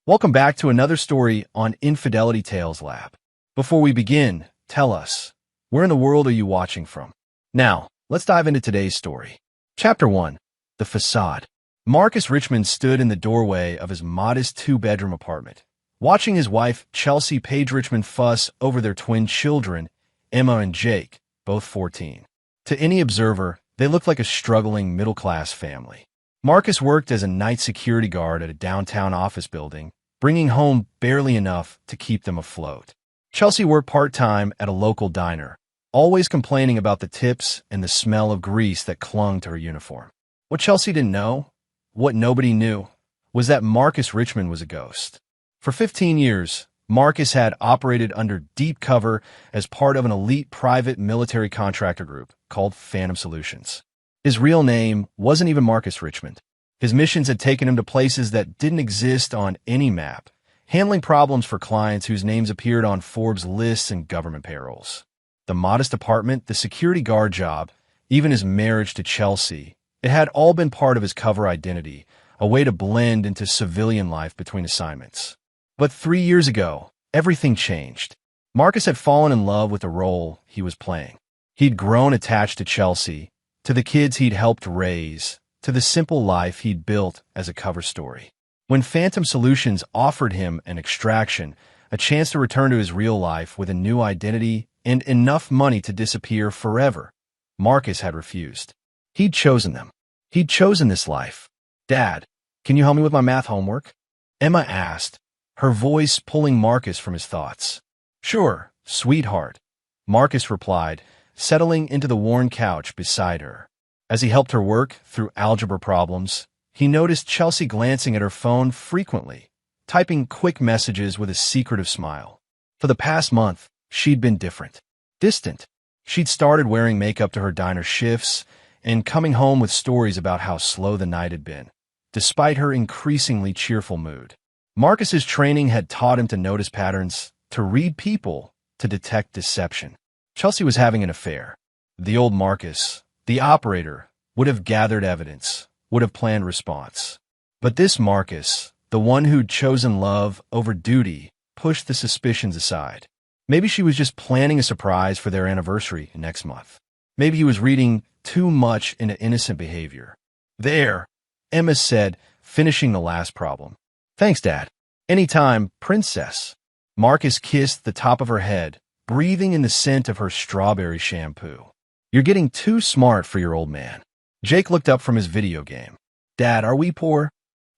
Welcome back to another story on Infidelity Tales Lab. Before we begin, tell us, where in the world are you watching from? Now, let's dive into today's story. Chapter 1. The Facade. Marcus Richmond stood in the doorway of his modest two-bedroom apartment, watching his wife, Chelsea Paige Richmond, fuss over their twin children, Emma and Jake, both 14. To any observer, they looked like a struggling middle-class family. Marcus worked as a night security guard at a downtown office building, bringing home barely enough to keep them afloat. Chelsea worked part-time at a local diner, always complaining about the tips and the smell of grease that clung to her uniform. What Chelsea didn't know, what nobody knew, was that Marcus Richmond was a ghost. For 15 years, Marcus had operated under deep cover as part of an elite private military contractor group called Phantom Solutions. His real name wasn't even Marcus Richmond. His missions had taken him to places that didn't exist on any map, handling problems for clients whose names appeared on Forbes lists and government payrolls. The modest apartment, the security guard job, even his marriage to Chelsea, it had all been part of his cover identity, a way to blend into civilian life between assignments. But 3 years ago, everything changed. Marcus had fallen in love with the role he was playing. He'd grown attached to Chelsea, to the kids he'd helped raise, to the simple life he'd built as a cover story. When Phantom Solutions offered him an extraction, a chance to return to his real life with a new identity and enough money to disappear forever, Marcus had refused. He'd chosen them. He'd chosen this life. "Dad, can you help me with my math homework?" Emma asked, her voice pulling Marcus from his thoughts. "Sure, sweetheart," Marcus replied, settling into the worn couch beside her. As he helped her work through algebra problems, he noticed Chelsea glancing at her phone frequently, typing quick messages with a secretive smile. For the past month, she'd been different. Distant. She'd started wearing makeup to her diner shifts and coming home with stories about how slow the night had been, despite her increasingly cheerful mood. Marcus's training had taught him to notice patterns, to read people, to detect deception. Chelsea was having an affair. The old Marcus, the operator, would have gathered evidence, would have planned response. But this Marcus, the one who'd chosen love over duty, pushed the suspicions aside. Maybe she was just planning a surprise for their anniversary next month. Maybe he was reading too much into innocent behavior. "There," Emma said, finishing the last problem. "Thanks, Dad. Anytime, Princess." Marcus kissed the top of her head, breathing in the scent of her strawberry shampoo. "You're getting too smart for your old man." Jake looked up from his video game. "Dad, are we poor?"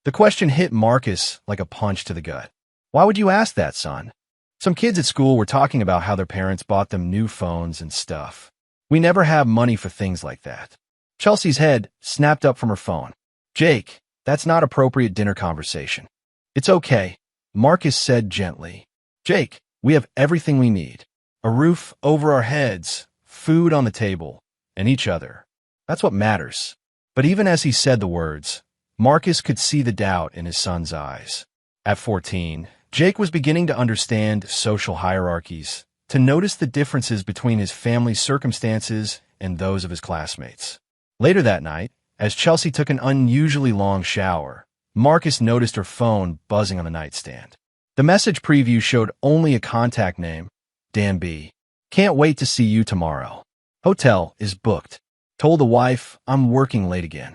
The question hit Marcus like a punch to the gut. "Why would you ask that, son?" "Some kids at school were talking about how their parents bought them new phones and stuff. We never have money for things like that." Chelsea's head snapped up from her phone. "Jake, that's not appropriate dinner conversation." "It's okay," Marcus said gently. "Jake, we have everything we need. A roof over our heads, food on the table, and each other. That's what matters." But even as he said the words, Marcus could see the doubt in his son's eyes. At 14, Jake was beginning to understand social hierarchies, to notice the differences between his family's circumstances and those of his classmates. Later that night, as Chelsea took an unusually long shower, Marcus noticed her phone buzzing on the nightstand. The message preview showed only a contact name, Dan B. "Can't wait to see you tomorrow. Hotel is booked. Told the wife I'm working late again."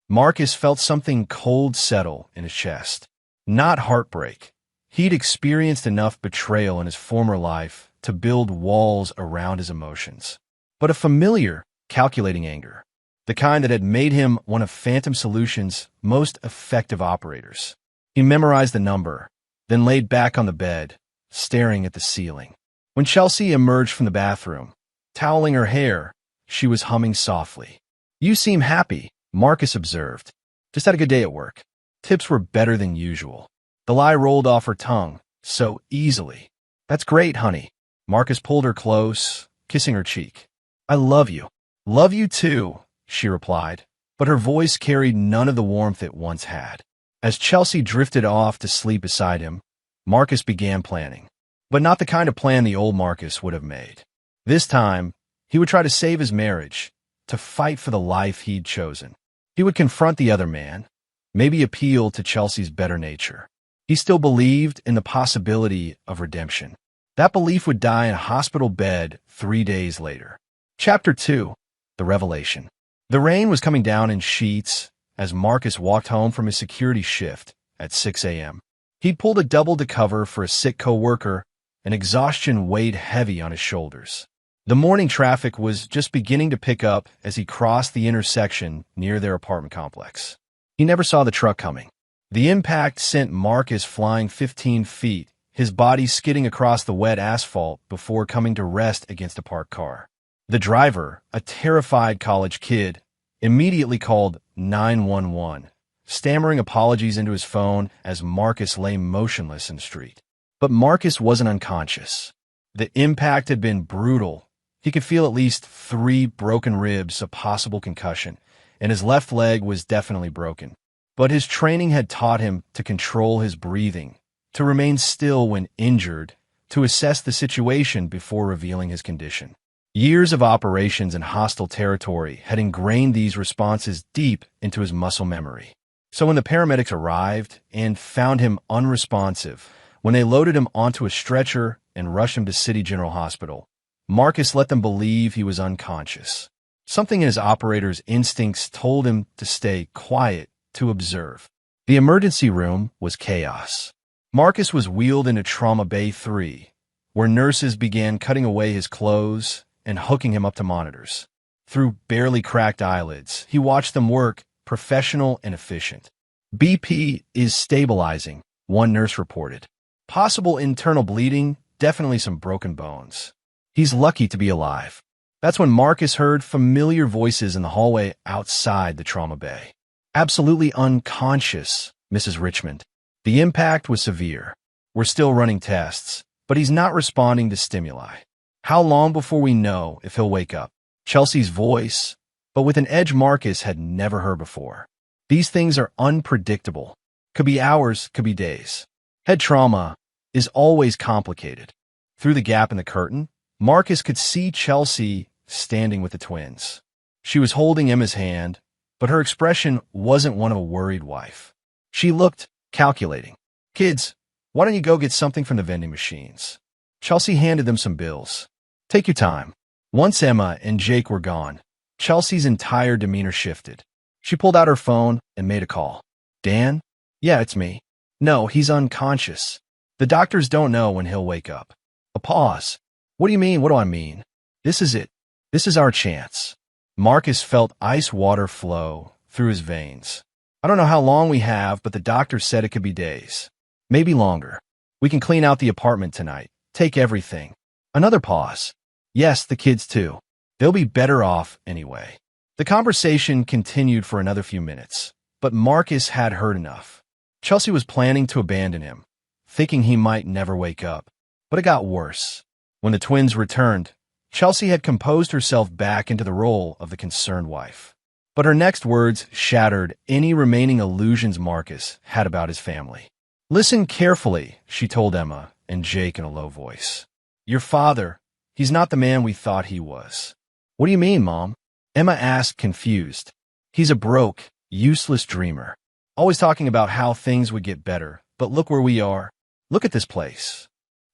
Marcus felt something cold settle in his chest. Not heartbreak. He'd experienced enough betrayal in his former life to build walls around his emotions. But a familiar, calculating anger. The kind that had made him one of Phantom Solutions' most effective operators. He memorized the number, then laid back on the bed, staring at the ceiling. When Chelsea emerged from the bathroom, toweling her hair, she was humming softly. "You seem happy," Marcus observed. "Just had a good day at work." Tips were better than usual. The lie rolled off her tongue so easily. "That's great, honey." Marcus pulled her close, kissing her cheek. "I love you." "Love you too," she replied, but her voice carried none of the warmth it once had. As Chelsea drifted off to sleep beside him, Marcus began planning. But not the kind of plan the old Marcus would have made. This time, he would try to save his marriage, to fight for the life he'd chosen. He would confront the other man, maybe appeal to Chelsea's better nature. He still believed in the possibility of redemption. That belief would die in a hospital bed 3 days later. Chapter 2. The Revelation. The rain was coming down in sheets as Marcus walked home from his security shift at 6 a.m. He'd pulled a double to cover for a sick coworker, and exhaustion weighed heavy on his shoulders. The morning traffic was just beginning to pick up as he crossed the intersection near their apartment complex. He never saw the truck coming. The impact sent Marcus flying 15 feet, his body skidding across the wet asphalt before coming to rest against a parked car. The driver, a terrified college kid, immediately called 911, stammering apologies into his phone as Marcus lay motionless in the street. But Marcus wasn't unconscious. The impact had been brutal. He could feel at least 3 broken ribs, a possible concussion, and his left leg was definitely broken. But his training had taught him to control his breathing, to remain still when injured, to assess the situation before revealing his condition. Years of operations in hostile territory had ingrained these responses deep into his muscle memory. So when the paramedics arrived and found him unresponsive, when they loaded him onto a stretcher and rushed him to City General Hospital, Marcus let them believe he was unconscious. Something in his operator's instincts told him to stay quiet, to observe. The emergency room was chaos. Marcus was wheeled into Trauma Bay 3, where nurses began cutting away his clothes and hooking him up to monitors. Through barely cracked eyelids, he watched them work, professional and efficient. BP is stabilizing, one nurse reported. Possible internal bleeding, definitely some broken bones. He's lucky to be alive. That's when Marcus heard familiar voices in the hallway outside the trauma bay. Absolutely unconscious, Mrs. Richmond. The impact was severe. We're still running tests, but he's not responding to stimuli. How long before we know if he'll wake up? Chelsea's voice, but with an edge Marcus had never heard before. These things are unpredictable. Could be hours, could be days. Head trauma is always complicated. Through the gap in the curtain, Marcus could see Chelsea standing with the twins. She was holding Emma's hand, but her expression wasn't one of a worried wife. She looked calculating. Kids, why don't you go get something from the vending machines? Chelsea handed them some bills. Take your time. Once Emma and Jake were gone, Chelsea's entire demeanor shifted. She pulled out her phone and made a call. Dan? Yeah, it's me. No, he's unconscious. The doctors don't know when he'll wake up. A pause. What do you mean? What do I mean? This is it. This is our chance. Marcus felt ice water flow through his veins. I don't know how long we have, but the doctor said it could be days. Maybe longer. We can clean out the apartment tonight. Take everything. Another pause. Yes, the kids too. They'll be better off anyway. The conversation continued for another few minutes, but Marcus had heard enough. Chelsea was planning to abandon him, thinking he might never wake up. But it got worse. When the twins returned, Chelsea had composed herself back into the role of the concerned wife. But her next words shattered any remaining illusions Marcus had about his family. Listen carefully, she told Emma and Jake in a low voice. Your father, he's not the man we thought he was. What do you mean, Mom? Emma asked, confused. He's a broke, useless dreamer. Always talking about how things would get better, but look where we are. Look at this place.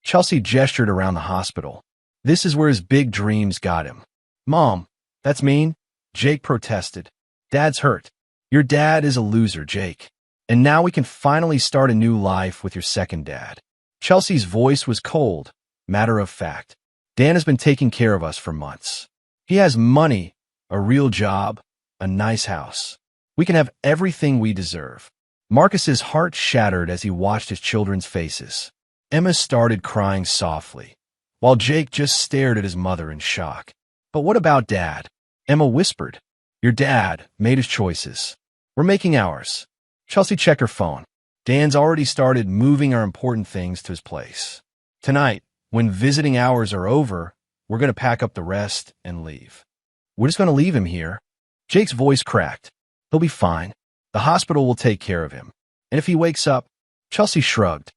Chelsea gestured around the hospital. This is where his big dreams got him. Mom, that's mean? Jake protested. Dad's hurt. Your dad is a loser, Jake. And now we can finally start a new life with your second dad. Chelsea's voice was cold, matter of fact. Dan has been taking care of us for months. He has money, a real job, a nice house. We can have everything we deserve. Marcus's heart shattered as he watched his children's faces. Emma started crying softly, while Jake just stared at his mother in shock. But what about Dad? Emma whispered. Your dad made his choices. We're making ours. Chelsea checked her phone. Dan's already started moving our important things to his place. Tonight, when visiting hours are over, we're going to pack up the rest and leave. We're just going to leave him here. Jake's voice cracked. He'll be fine. The hospital will take care of him. And if he wakes up, Chelsea shrugged.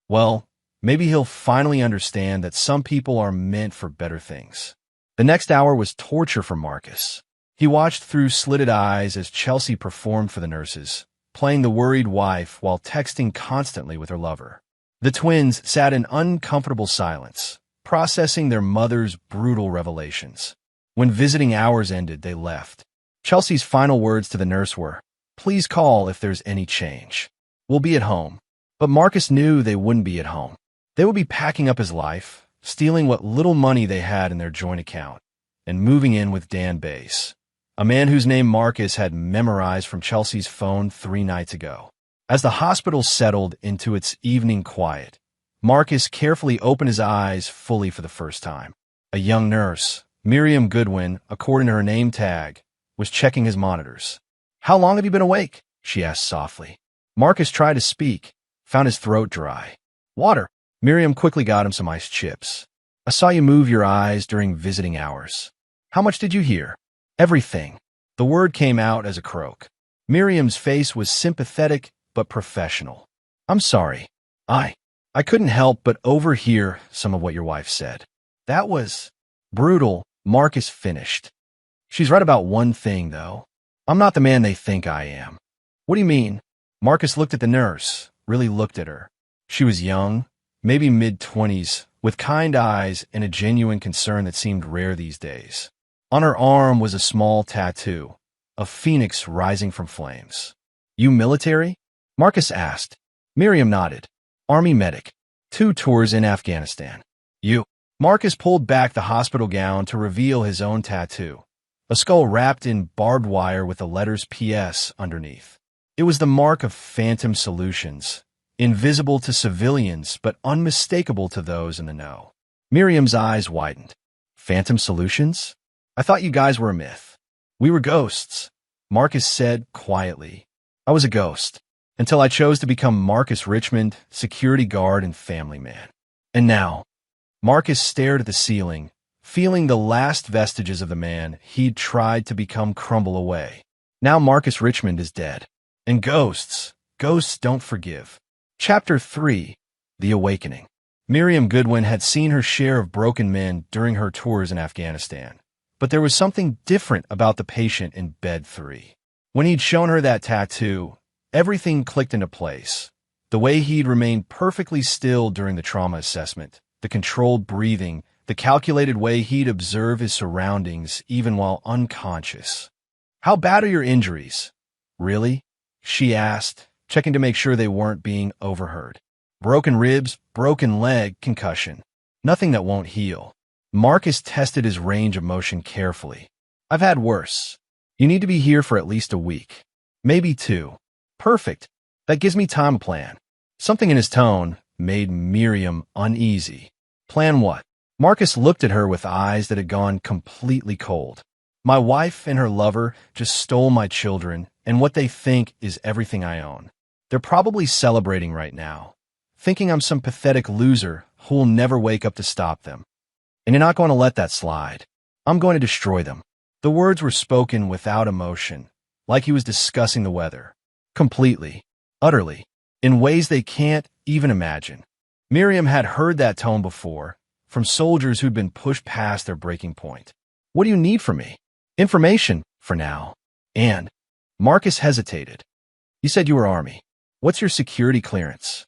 Well, maybe he'll finally understand that some people are meant for better things. The next hour was torture for Marcus. He watched through slitted eyes as Chelsea performed for the nurses, playing the worried wife while texting constantly with her lover. The twins sat in uncomfortable silence, processing their mother's brutal revelations. When visiting hours ended, they left. Chelsea's final words to the nurse were, "Please call if there's any change. We'll be at home." But Marcus knew they wouldn't be at home. They would be packing up his life, stealing what little money they had in their joint account, and moving in with Dan Bass, a man whose name Marcus had memorized from Chelsea's phone 3 nights ago. As the hospital settled into its evening quiet, Marcus carefully opened his eyes fully for the first time. A young nurse, Miriam Goodwin, according to her name tag, was checking his monitors. "How long have you been awake?" she asked softly. Marcus tried to speak, found his throat dry. "Water." Miriam quickly got him some iced chips. "I saw you move your eyes during visiting hours. How much did you hear?" "Everything." The word came out as a croak. Miriam's face was sympathetic but professional. "I'm sorry. I couldn't help but overhear some of what your wife said." "That was brutal," Marcus finished. "She's right about one thing, though. I'm not the man they think I am." "What do you mean?" Marcus looked at the nurse, really looked at her. She was young, maybe mid-20s, with kind eyes and a genuine concern that seemed rare these days. On her arm was a small tattoo, a phoenix rising from flames. "You military?" Marcus asked. Miriam nodded. "Army medic. 2 tours in Afghanistan." "You?" Marcus pulled back the hospital gown to reveal his own tattoo, a skull wrapped in barbed wire with the letters PS underneath. It was the mark of Phantom Solutions, invisible to civilians but unmistakable to those in the know. Miriam's eyes widened. "Phantom Solutions? I thought you guys were a myth." "We were ghosts," Marcus said quietly. "I was a ghost, until I chose to become Marcus Richmond, security guard and family man. And now," Marcus stared at the ceiling, feeling the last vestiges of the man he'd tried to become crumble away. Now Marcus Richmond is dead. And ghosts don't forgive. Chapter 3, The Awakening. Miriam Goodwin had seen her share of broken men during her tours in Afghanistan, but there was something different about the patient in bed 3. When he'd shown her that tattoo, everything clicked into place. The way he'd remained perfectly still during the trauma assessment, the controlled breathing, the calculated way he'd observe his surroundings even while unconscious. "How bad are your injuries?" "Really?" she asked, checking to make sure they weren't being overheard. "Broken ribs, broken leg, concussion. Nothing that won't heal." Marcus tested his range of motion carefully. "I've had worse. You need to be here for at least a week. Maybe 2. "Perfect. That gives me time to plan." Something in his tone made Miriam uneasy. "Plan what?" Marcus looked at her with eyes that had gone completely cold. "My wife and her lover just stole my children, and what they think is everything I own. They're probably celebrating right now, thinking I'm some pathetic loser who'll never wake up to stop them. And you're not going to let that slide. I'm going to destroy them." The words were spoken without emotion, like he was discussing the weather. Completely, utterly, in ways they can't even imagine. Miriam had heard that tone before, from soldiers who'd been pushed past their breaking point. "What do you need from me?" "Information, for now." "And?" Marcus hesitated. "You said you were Army. What's your security clearance?"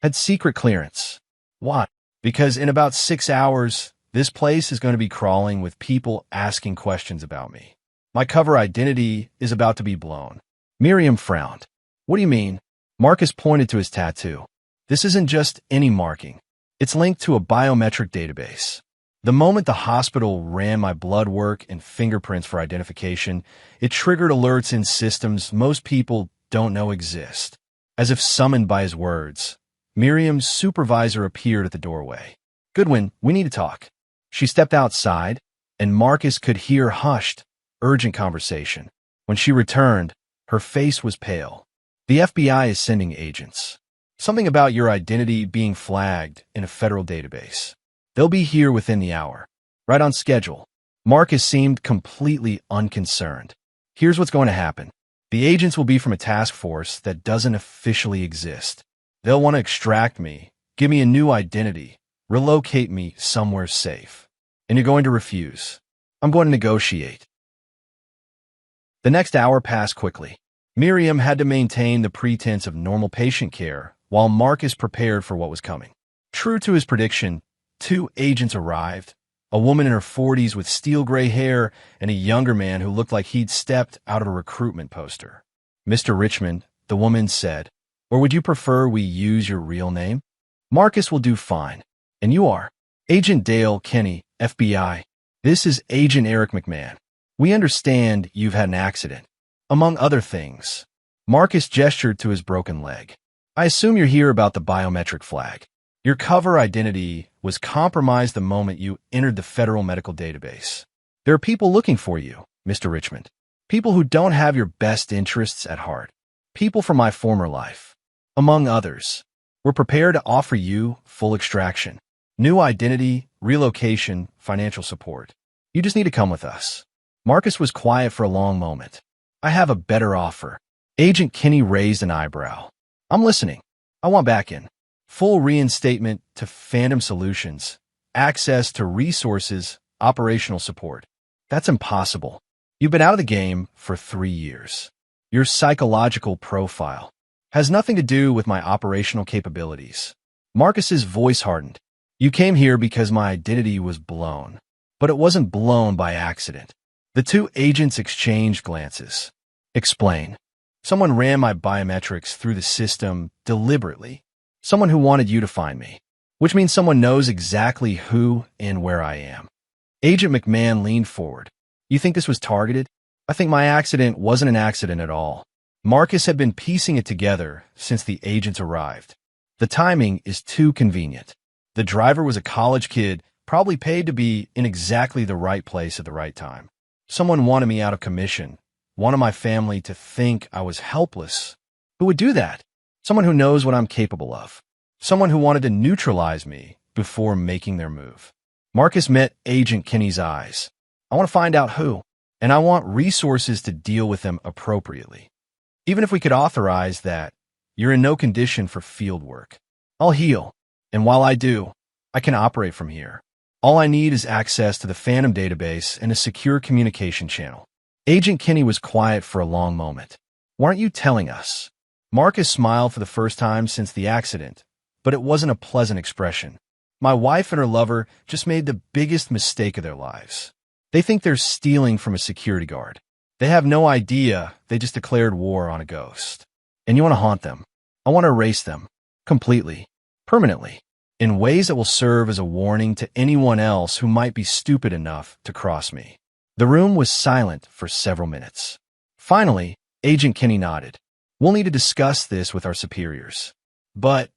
"Had secret clearance." "Why?" "Because in about 6 hours, this place is going to be crawling with people asking questions about me. My cover identity is about to be blown." Miriam frowned. "What do you mean?" Marcus pointed to his tattoo. "This isn't just any marking. It's linked to a biometric database. The moment the hospital ran my blood work and fingerprints for identification, it triggered alerts in systems most people don't know exist." As if summoned by his words, Miriam's supervisor appeared at the doorway. "Goodwin, we need to talk." She stepped outside, and Marcus could hear hushed, urgent conversation. When she returned, her face was pale. "The FBI is sending agents. Something about your identity being flagged in a federal database. They'll be here within the hour. Right on schedule." Marcus seemed completely unconcerned. "Here's what's going to happen. The agents will be from a task force that doesn't officially exist. They'll want to extract me, give me a new identity, relocate me somewhere safe. And you're going to refuse. I'm going to negotiate." The next hour passed quickly. Miriam had to maintain the pretense of normal patient care while Marcus prepared for what was coming. True to his prediction, two agents arrived, a woman in her 40s with steel gray hair and a younger man who looked like he'd stepped out of a recruitment poster. "Mr. Richmond," the woman said, "or would you prefer we use your real name?" "Marcus will do fine. And you are?" "Agent Dale Kenny, FBI. This is Agent Eric McMahon. We understand you've had an accident. Among other things." Marcus gestured to his broken leg. "I assume you're here about the biometric flag. Your cover identity was compromised the moment you entered the federal medical database. There are people looking for you, Mr. Richmond. People who don't have your best interests at heart. People from my former life. Among others. We're prepared to offer you full extraction, new identity, relocation, financial support. You just need to come with us." Marcus was quiet for a long moment. "I have a better offer." Agent Kenny raised an eyebrow. "I'm listening. I want back in. Full reinstatement to Phantom Solutions, access to resources, operational support." "That's impossible. You've been out of the game for 3 years. Your psychological profile has nothing to do with my operational capabilities." Marcus's voice hardened. "You came here because my identity was blown, but it wasn't blown by accident." The two agents exchanged glances. "Explain." "Someone ran my biometrics through the system deliberately. Someone who wanted you to find me, which means someone knows exactly who and where I am." Agent McMahon leaned forward. "You think this was targeted?" "I think my accident wasn't an accident at all." Marcus had been piecing it together since the agents arrived. "The timing is too convenient. The driver was a college kid, probably paid to be in exactly the right place at the right time. Someone wanted me out of commission, wanted my family to think I was helpless. Who would do that? Someone who knows what I'm capable of. Someone who wanted to neutralize me before making their move." Marcus met Agent Kenny's eyes. "I want to find out who, and I want resources to deal with them appropriately. Even if we could authorize that, you're in no condition for field work. I'll heal, and while I do, I can operate from here. All I need is access to the Phantom database and a secure communication channel." Agent Kenny was quiet for a long moment. "Why aren't you telling us?" Marcus smiled for the first time since the accident, but it wasn't a pleasant expression. "My wife and her lover just made the biggest mistake of their lives. They think they're stealing from a security guard. They have no idea they just declared war on a ghost. And you want to haunt them. I want to erase them. Completely. Permanently. In ways that will serve as a warning to anyone else who might be stupid enough to cross me." The room was silent for several minutes. Finally, Agent Kenny nodded. "We'll need to discuss this with our superiors. But,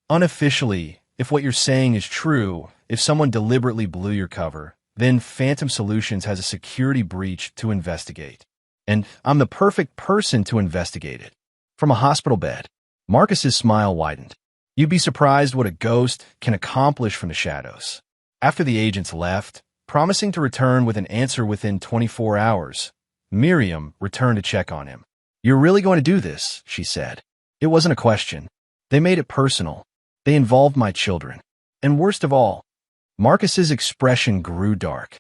unofficially, if what you're saying is true, if someone deliberately blew your cover, then Phantom Solutions has a security breach to investigate. And I'm the perfect person to investigate it. From a hospital bed." Marcus's smile widened. "You'd be surprised what a ghost can accomplish from the shadows." After the agents left, promising to return with an answer within 24 hours, Miriam returned to check on him. "You're really going to do this?" she said. It wasn't a question. They made it personal. They involved my children. And worst of all, Marcus's expression grew dark.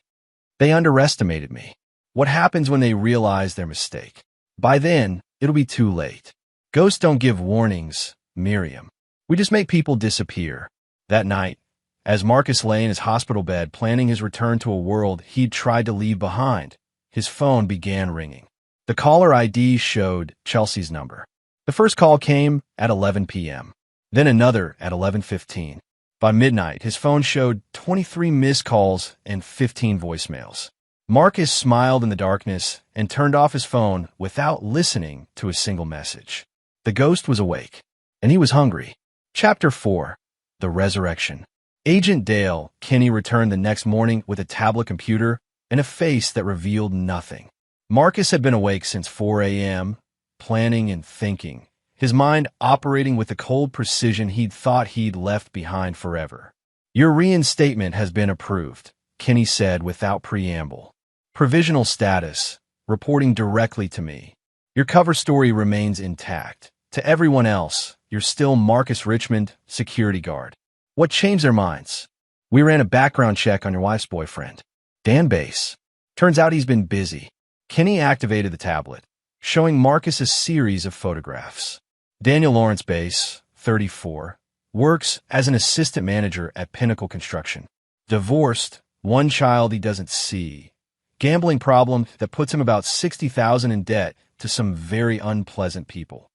"They underestimated me. What happens when they realize their mistake? By then, it'll be too late. Ghosts don't give warnings, Miriam. We just make people disappear." That night, as Marcus lay in his hospital bed planning his return to a world he'd tried to leave behind, his phone began ringing. The caller ID showed Chelsea's number. The first call came at 11 p.m., then another at 11:15. By midnight, his phone showed 23 missed calls and 15 voicemails. Marcus smiled in the darkness and turned off his phone without listening to a single message. The ghost was awake, and he was hungry. Chapter 4. The Resurrection. Agent Dale Kenny returned the next morning with a tablet computer and a face that revealed nothing. Marcus had been awake since 4 a.m., planning and thinking, his mind operating with the cold precision he'd thought he'd left behind forever. "Your reinstatement has been approved," Kenny said without preamble. "Provisional status, reporting directly to me. Your cover story remains intact. To everyone else, you're still Marcus Richmond, security guard." "What changed their minds?" "We ran a background check on your wife's boyfriend, Dan Bass. Turns out he's been busy." Kenny activated the tablet. showing Marcus a series of photographs. Daniel Lawrence Bass, 34, works as an assistant manager at Pinnacle Construction. Divorced, one child he doesn't see. Gambling problem that puts him about $60,000 in debt to some very unpleasant people.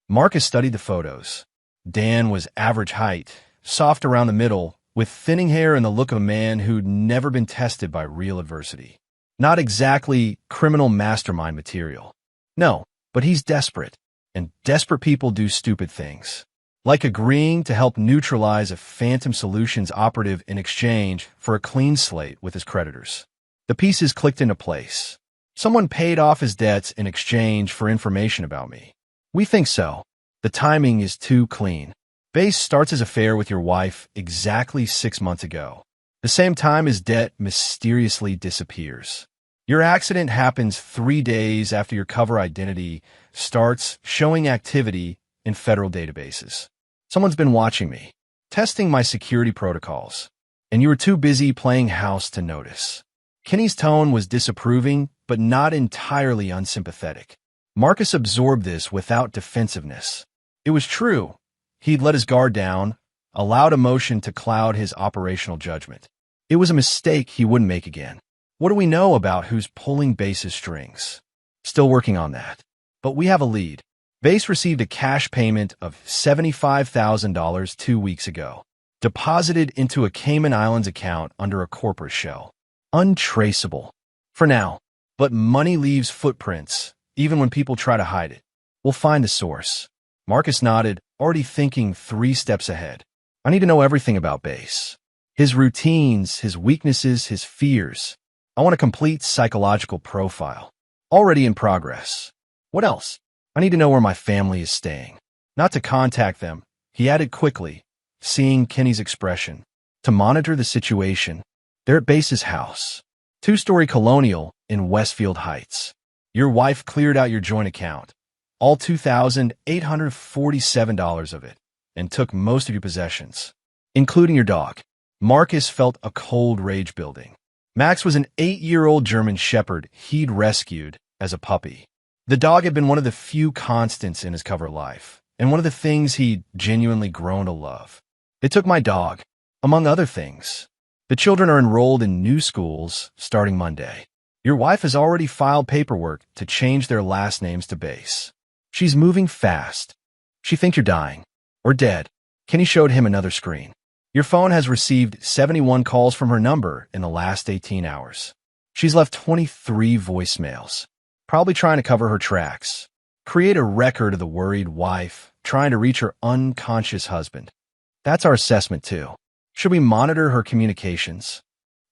Marcus studied the photos. Dan was average height, soft around the middle, with thinning hair and the look of a man who'd never been tested by real adversity. Not exactly criminal mastermind material. No, but he's desperate, and desperate people do stupid things. Like agreeing to help neutralize a Phantom Solutions operative in exchange for a clean slate with his creditors. The pieces clicked into place. Someone paid off his debts in exchange for information about me. We think so. The timing is too clean. Bass starts his affair with your wife exactly 6 months ago. The same time his debt mysteriously disappears. Your accident happens 3 days after your cover identity starts showing activity in federal databases. Someone's been watching me, testing my security protocols, and you were too busy playing house to notice. Kenny's tone was disapproving, but not entirely unsympathetic. Marcus absorbed this without defensiveness. It was true. He'd let his guard down, allowed emotion to cloud his operational judgment. It was a mistake he wouldn't make again. What do we know about who's pulling Bass's strings? Still working on that. But we have a lead. Bass received a cash payment of $75,000 2 weeks ago, deposited into a Cayman Islands account under a corporate shell. Untraceable. For now. But money leaves footprints, even when people try to hide it. We'll find the source. Marcus nodded, already thinking 3 steps ahead. I need to know everything about Bass. His routines, his weaknesses, his fears. I want a complete psychological profile. Already in progress. What else? I need to know where my family is staying. Not to contact them, he added quickly, seeing Kenny's expression. To monitor the situation. They're at Bass's house. 2-story colonial in Westfield Heights. Your wife cleared out your joint account, all $2,847 of it, and took most of your possessions, including your dog. Marcus felt a cold rage building. Max was an 8-year-old German Shepherd he'd rescued as a puppy. The dog had been one of the few constants in his cover life, and one of the things he'd genuinely grown to love. They took my dog, among other things. The children are enrolled in new schools starting Monday. Your wife has already filed paperwork to change their last names to Bass. She's moving fast. She thinks you're dying. Or dead. Kenny showed him another screen. Your phone has received 71 calls from her number in the last 18 hours. She's left 23 voicemails. Probably trying to cover her tracks. Create a record of the worried wife trying to reach her unconscious husband. That's our assessment too. Should we monitor her communications?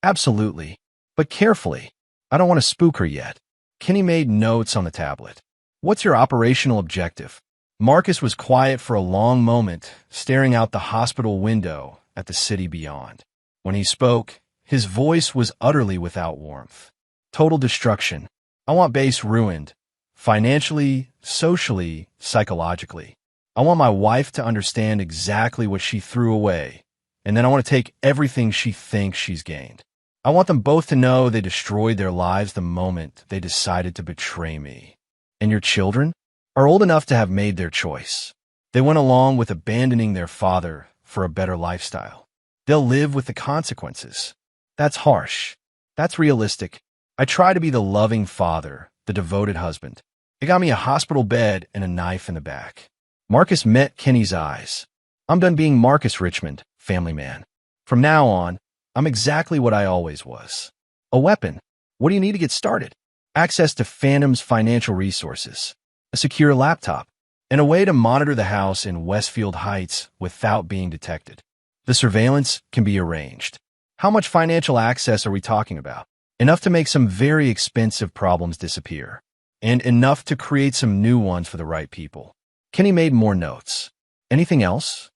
Absolutely. But carefully. I don't want to spook her yet. Kenny made notes on the tablet. What's your operational objective? Marcus was quiet for a long moment, staring out the hospital window at the city beyond. When he spoke, his voice was utterly without warmth. Total destruction. I want Bass ruined. Financially, socially, psychologically. I want my wife to understand exactly what she threw away, and then I want to take everything she thinks she's gained. I want them both to know they destroyed their lives the moment they decided to betray me. And your children are old enough to have made their choice. They went along with abandoning their father for a better lifestyle. They'll live with the consequences. That's harsh. That's realistic. I try to be the loving father, the devoted husband. It got me a hospital bed and a knife in the back. Marcus met Kenny's eyes. I'm done being Marcus Richmond, family man. From now on, I'm exactly what I always was. A weapon. What do you need to get started? Access to Phantom's financial resources, a secure laptop, and a way to monitor the house in Westfield Heights without being detected. The surveillance can be arranged. How much financial access are we talking about? Enough to make some very expensive problems disappear, and enough to create some new ones for the right people. Kenny made more notes. Anything else?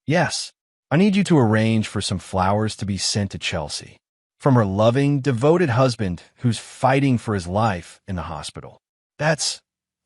Yes. I need you to arrange for some flowers to be sent to Chelsea. From her loving, devoted husband who's fighting for his life in the hospital. That's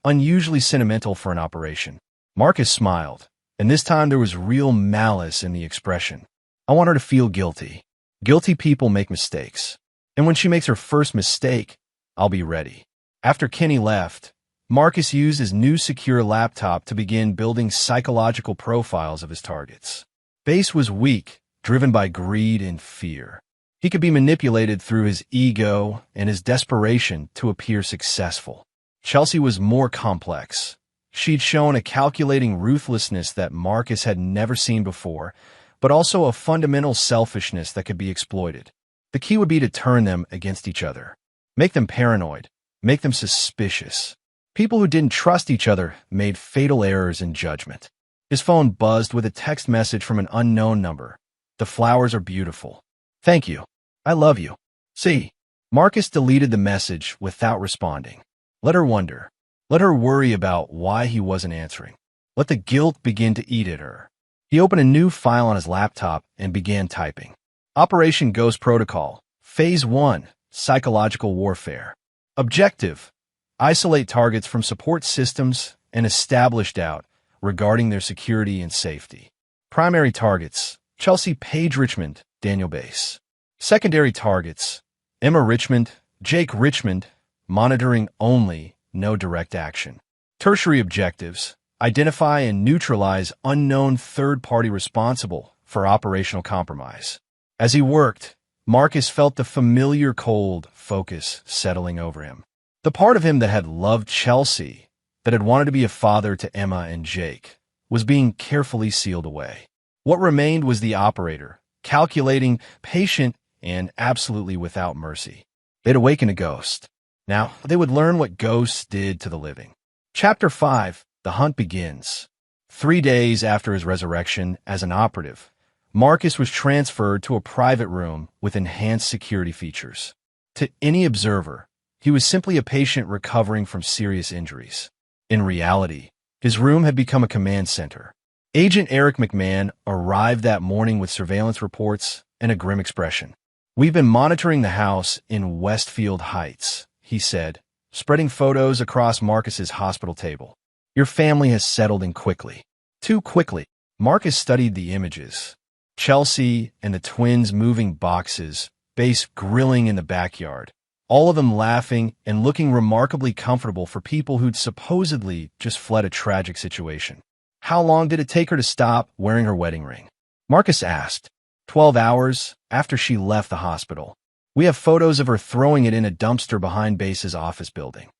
unusually sentimental for an operation. Marcus smiled, and this time there was real malice in the expression. I want her to feel guilty. Guilty people make mistakes. And when she makes her first mistake, I'll be ready. After Kenny left, Marcus used his new secure laptop to begin building psychological profiles of his targets. Base was weak, driven by greed and fear. He could be manipulated through his ego and his desperation to appear successful. Chelsea was more complex. She'd shown a calculating ruthlessness that Marcus had never seen before, but also a fundamental selfishness that could be exploited. The key would be to turn them against each other. Make them paranoid. Make them suspicious. People who didn't trust each other made fatal errors in judgment. His phone buzzed with a text message from an unknown number. "The flowers are beautiful. Thank you. I love you. See." Marcus deleted the message without responding. Let her wonder. Let her worry about why he wasn't answering. Let the guilt begin to eat at her. He opened a new file on his laptop and began typing. Operation Ghost Protocol. Phase 1. Psychological Warfare. Objective: isolate targets from support systems and establish doubt regarding their security and safety. Primary targets: Chelsea Paige Richmond, Daniel Base. Secondary targets: Emma Richmond, Jake Richmond, monitoring only, no direct action. Tertiary objectives: identify and neutralize unknown third party responsible for operational compromise. As he worked, Marcus felt the familiar cold focus settling over him. The part of him that had loved Chelsea, that had wanted to be a father to Emma and Jake, was being carefully sealed away. What remained was the operator, calculating, patient, and absolutely without mercy. They'd awaken a ghost. Now, they would learn what ghosts did to the living. Chapter 5. The Hunt Begins. 3 days after his resurrection as an operative, Marcus was transferred to a private room with enhanced security features. To any observer, he was simply a patient recovering from serious injuries. In reality, his room had become a command center. Agent Eric McMahon arrived that morning with surveillance reports and a grim expression. "We've been monitoring the house in Westfield Heights," he said, spreading photos across Marcus's hospital table. "Your family has settled in quickly." Too quickly. Marcus studied the images. Chelsea and the twins moving boxes, Base grilling in the backyard, all of them laughing and looking remarkably comfortable for people who'd supposedly just fled a tragic situation. How long did it take her to stop wearing her wedding ring? Marcus asked. 12 hours after she left the hospital. We have photos of her throwing it in a dumpster behind Base's office building.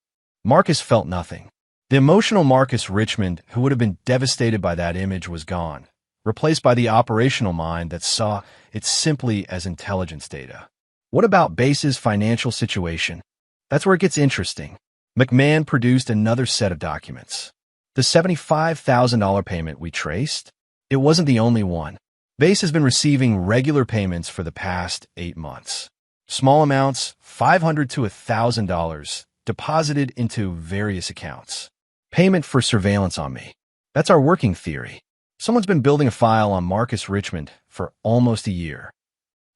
Marcus felt nothing. The emotional Marcus Richmond, who would have been devastated by that image, was gone, replaced by the operational mind that saw it simply as intelligence data. What about Base's financial situation? That's where it gets interesting. McMahon produced another set of documents. The $75,000 payment we traced? It wasn't the only one. Base has been receiving regular payments for the past 8 months. Small amounts, $500 to $1,000, deposited into various accounts. Payment for surveillance on me. That's our working theory. Someone's been building a file on Marcus Richmond for almost a year.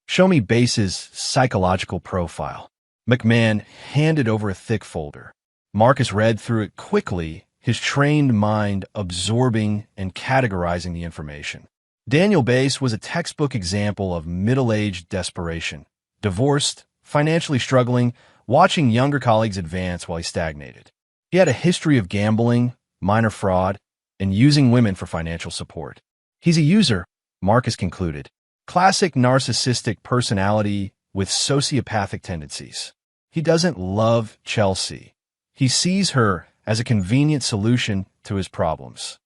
Show me Base's psychological profile. McMahon handed over a thick folder. Marcus read through it quickly, his trained mind absorbing and categorizing the information. Daniel Base was a textbook example of middle-aged desperation. Divorced, financially struggling, watching younger colleagues advance while he stagnated. He had a history of gambling, minor fraud, and using women for financial support. He's a user, Marcus concluded. Classic narcissistic personality with sociopathic tendencies. He doesn't love Chelsea. He sees her as a convenient solution to his problems.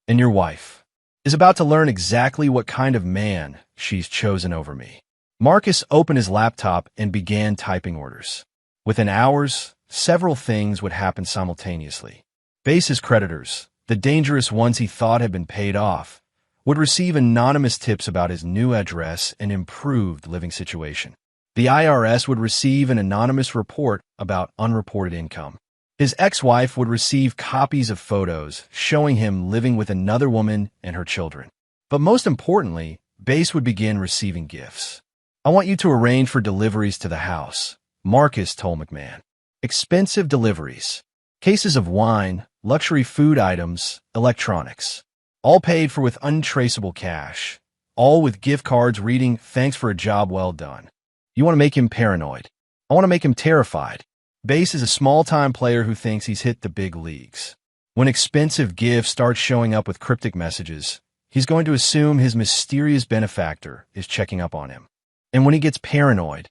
And your wife is about to learn exactly what kind of man she's chosen over me. Marcus opened his laptop and began typing orders. Within hours, several things would happen simultaneously. Base's creditors, the dangerous ones he thought had been paid off, would receive anonymous tips about his new address and improved living situation. The IRS would receive an anonymous report about unreported income. His ex-wife would receive copies of photos showing him living with another woman and her children. But most importantly, Base would begin receiving gifts. "I want you to arrange for deliveries to the house," Marcus told McMahon. Expensive deliveries. Cases of wine, luxury food items, electronics. All paid for with untraceable cash. All with gift cards reading, "Thanks for a job well done." You want to make him paranoid. I want to make him terrified. Base is a small-time player who thinks he's hit the big leagues. When expensive gifts start showing up with cryptic messages, he's going to assume his mysterious benefactor is checking up on him. And when he gets paranoid,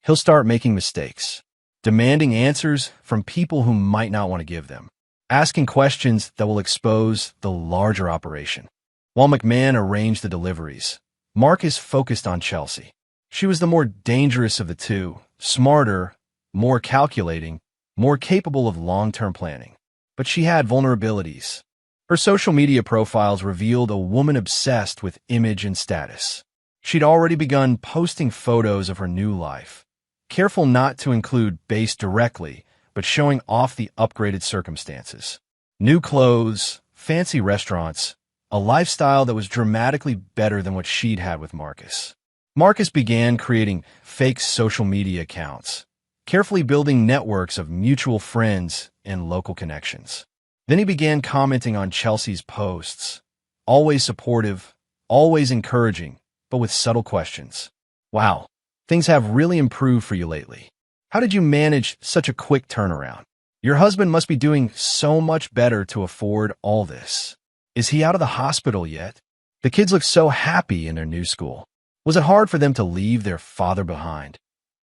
he'll start making mistakes, demanding answers from people who might not want to give them, asking questions that will expose the larger operation. While McMahon arranged the deliveries, Marcus focused on Chelsea. She was the more dangerous of the two, smarter, more calculating, more capable of long-term planning. But she had vulnerabilities. Her social media profiles revealed a woman obsessed with image and status. She'd already begun posting photos of her new life, careful not to include Base directly, but showing off the upgraded circumstances. New clothes, fancy restaurants, a lifestyle that was dramatically better than what she'd had with Marcus. Marcus began creating fake social media accounts, carefully building networks of mutual friends and local connections. Then he began commenting on Chelsea's posts, always supportive, always encouraging, but with subtle questions. Wow, things have really improved for you lately. How did you manage such a quick turnaround? Your husband must be doing so much better to afford all this. Is he out of the hospital yet? The kids look so happy in their new school. Was it hard for them to leave their father behind?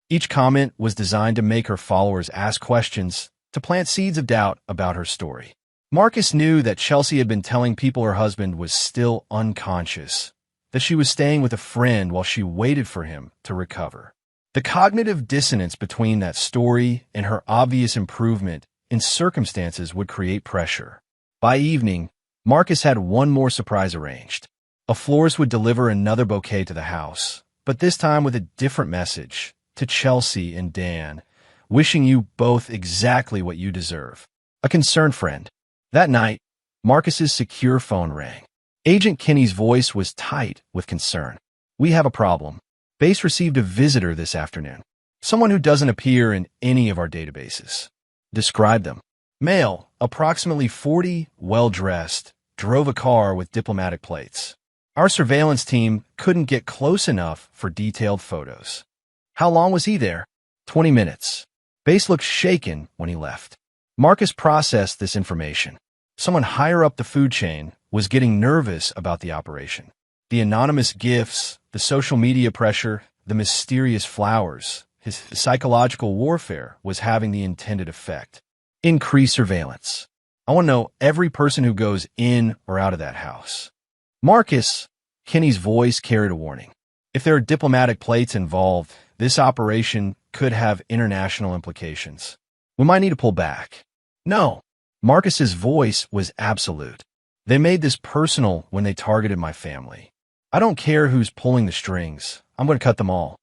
Each comment was designed to make her followers ask questions, to plant seeds of doubt about her story. Marcus knew that Chelsea had been telling people her husband was still unconscious, that she was staying with a friend while she waited for him to recover. The cognitive dissonance between that story and her obvious improvement in circumstances would create pressure. By evening, Marcus had one more surprise arranged. A florist would deliver another bouquet to the house, but this time with a different message, to Chelsea and Dan, wishing you both exactly what you deserve. A concerned friend. That night, Marcus's secure phone rang. Agent Kenny's voice was tight with concern. We have a problem. Base received a visitor this afternoon. Someone who doesn't appear in any of our databases. Describe them. Male, approximately 40, well-dressed, drove a car with diplomatic plates. Our surveillance team couldn't get close enough for detailed photos. How long was he there? 20 minutes. Base looked shaken when he left. Marcus processed this information. Someone higher up the food chain was getting nervous about the operation. The anonymous gifts, the social media pressure, the mysterious flowers, his psychological warfare was having the intended effect. Increase surveillance. I want to know every person who goes in or out of that house. Marcus, Kenny's voice carried a warning. If there are diplomatic plates involved, this operation could have international implications. We might need to pull back. No. Marcus's voice was absolute. They made this personal when they targeted my family. I don't care who's pulling the strings. I'm going to cut them all.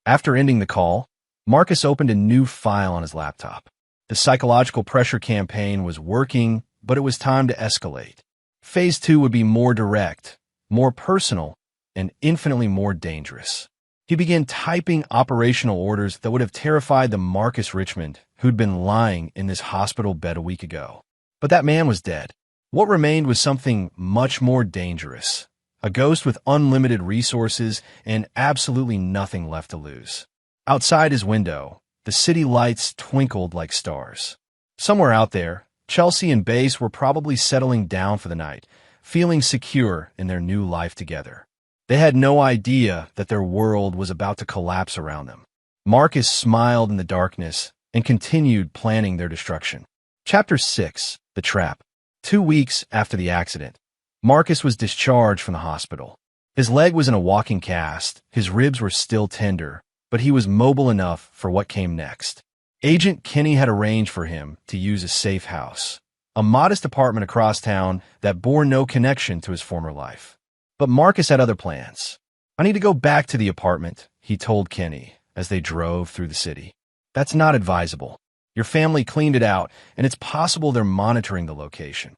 After ending the call, Marcus opened a new file on his laptop. The psychological pressure campaign was working, but it was time to escalate. Phase 2 would be more direct, more personal, and infinitely more dangerous. He began typing operational orders that would have terrified the Marcus Richmond who'd been lying in this hospital bed a week ago. But that man was dead. What remained was something much more dangerous. A ghost with unlimited resources and absolutely nothing left to lose. Outside his window, the city lights twinkled like stars. Somewhere out there, Chelsea and Base were probably settling down for the night, feeling secure in their new life together. They had no idea that their world was about to collapse around them. Marcus smiled in the darkness and continued planning their destruction. Chapter 6. The Trap. 2 weeks after the accident, Marcus was discharged from the hospital. His leg was in a walking cast, his ribs were still tender, but he was mobile enough for what came next. Agent Kenny had arranged for him to use a safe house, a modest apartment across town that bore no connection to his former life. But Marcus had other plans. I need to go back to the apartment, he told Kenny as they drove through the city. That's not advisable. Your family cleaned it out, and it's possible they're monitoring the location.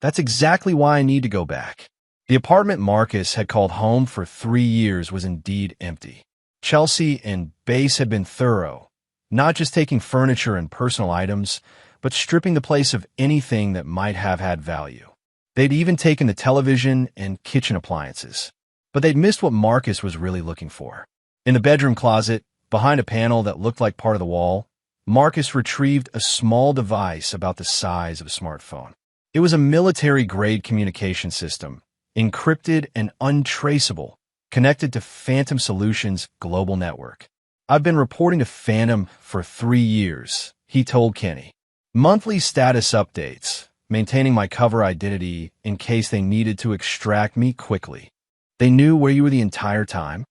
That's exactly why I need to go back. The apartment Marcus had called home for 3 years was indeed empty. Chelsea and Base had been thorough, not just taking furniture and personal items, but stripping the place of anything that might have had value. They'd even taken the television and kitchen appliances. But they'd missed what Marcus was really looking for. In the bedroom closet, behind a panel that looked like part of the wall, Marcus retrieved a small device about the size of a smartphone. It was a military-grade communication system, encrypted and untraceable, connected to Phantom Solutions' global network. "I've been reporting to Phantom for 3 years," he told Kenny. "Monthly status updates, maintaining my cover identity in case they needed to extract me quickly. They knew where you were the entire time.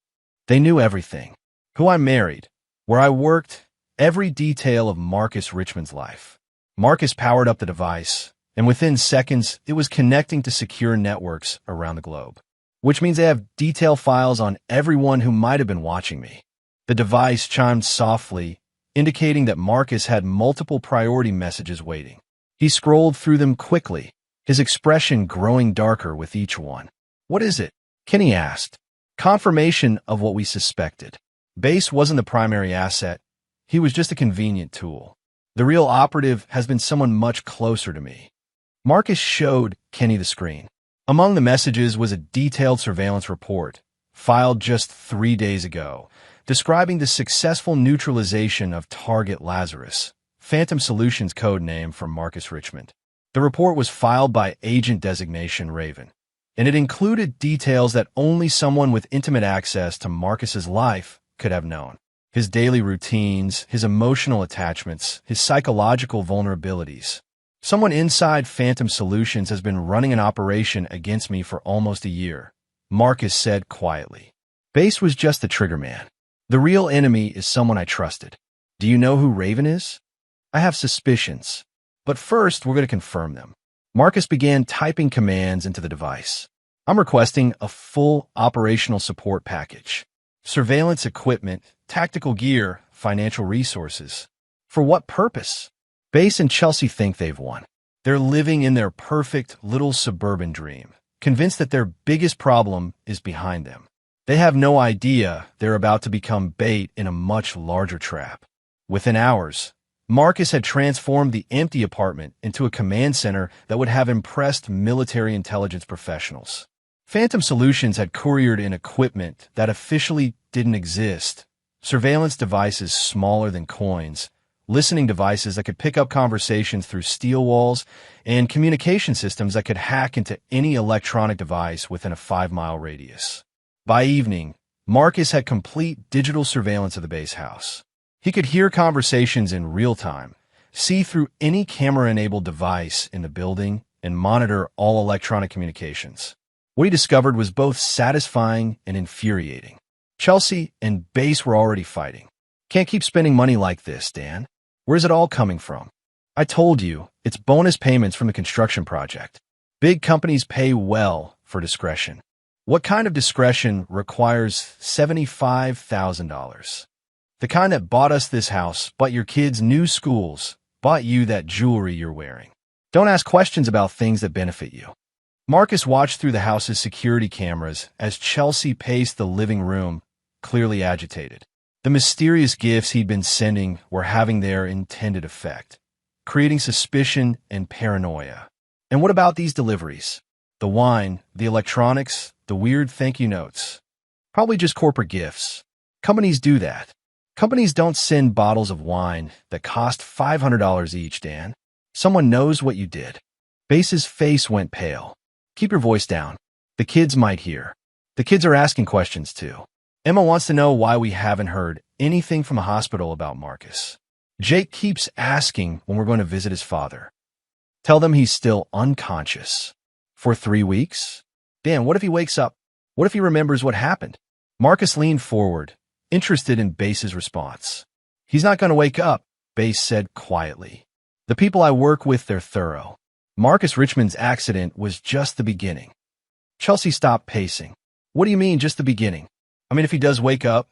They knew everything. Who I married, where I worked, every detail of Marcus Richmond's life." Marcus powered up the device, and within seconds, it was connecting to secure networks around the globe. "Which means they have detail files on everyone who might have been watching me." The device chimed softly, indicating that Marcus had multiple priority messages waiting. He scrolled through them quickly, his expression growing darker with each one. "What is it?" Kenny asked. "Confirmation of what we suspected. Base wasn't the primary asset. He was just a convenient tool. The real operative has been someone much closer to me." Marcus showed Kenny the screen. Among the messages was a detailed surveillance report, filed just 3 days ago, describing the successful neutralization of Target Lazarus, Phantom Solutions code name for Marcus Richmond. The report was filed by Agent Designation Raven, and it included details that only someone with intimate access to Marcus's life could have known. His daily routines, his emotional attachments, his psychological vulnerabilities. "Someone inside Phantom Solutions has been running an operation against me for almost a year," Marcus said quietly. "Base was just the triggerman. The real enemy is someone I trusted. Do you know who Raven is?" "I have suspicions, but first we're going to confirm them." Marcus began typing commands into the device. "I'm requesting a full operational support package. Surveillance equipment, tactical gear, financial resources. For what purpose?" Base and Chelsea think they've won. They're living in their perfect little suburban dream, convinced that their biggest problem is behind them. They have no idea they're about to become bait in a much larger trap. Within hours, Marcus had transformed the empty apartment into a command center that would have impressed military intelligence professionals. Phantom Solutions had couriered in equipment that officially didn't exist. Surveillance devices smaller than coins, listening devices that could pick up conversations through steel walls, and communication systems that could hack into any electronic device within a 5-mile radius. By evening, Marcus had complete digital surveillance of the base house. He could hear conversations in real time, see through any camera-enabled device in the building, and monitor all electronic communications. What he discovered was both satisfying and infuriating. Chelsea and Base were already fighting. "Can't keep spending money like this, Dan. Where's it all coming from?" "I told you, it's bonus payments from the construction project. Big companies pay well for discretion." "What kind of discretion requires $75,000? "The kind that bought us this house, bought your kids new schools, bought you that jewelry you're wearing. Don't ask questions about things that benefit you." Marcus watched through the house's security cameras as Chelsea paced the living room, clearly agitated. The mysterious gifts he'd been sending were having their intended effect, creating suspicion and paranoia. "And what about these deliveries? The wine, the electronics, the weird thank you notes. Probably just corporate gifts. Companies do that. Companies don't send bottles of wine that cost $500 each, Dan. Someone knows what you did." Base's face went pale. "Keep your voice down. The kids might hear." "The kids are asking questions too. Emma wants to know why we haven't heard anything from the hospital about Marcus. Jake keeps asking when we're going to visit his father. Tell them he's still unconscious." "For 3 weeks? Dan, what if he wakes up? What if he remembers what happened?" Marcus leaned forward, interested in Base's response. "He's not going to wake up," Base said quietly. "The people I work with, they're thorough. Marcus Richmond's accident was just the beginning." Chelsea stopped pacing. "What do you mean, just the beginning? I mean, if he does wake up,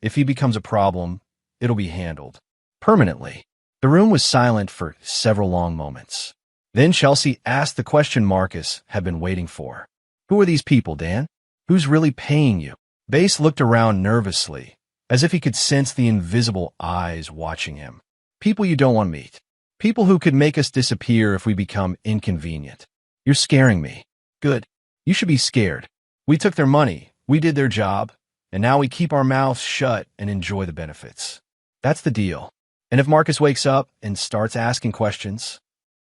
if he becomes a problem, it'll be handled permanently." The room was silent for several long moments. Then Chelsea asked the question Marcus had been waiting for. "Who are these people, Dan? Who's really paying you?" Base looked around nervously, as if he could sense the invisible eyes watching him. "People you don't want to meet. People who could make us disappear if we become inconvenient." "You're scaring me." "Good. You should be scared. We took their money, we did their job, and now we keep our mouths shut and enjoy the benefits. That's the deal. And if Marcus wakes up and starts asking questions,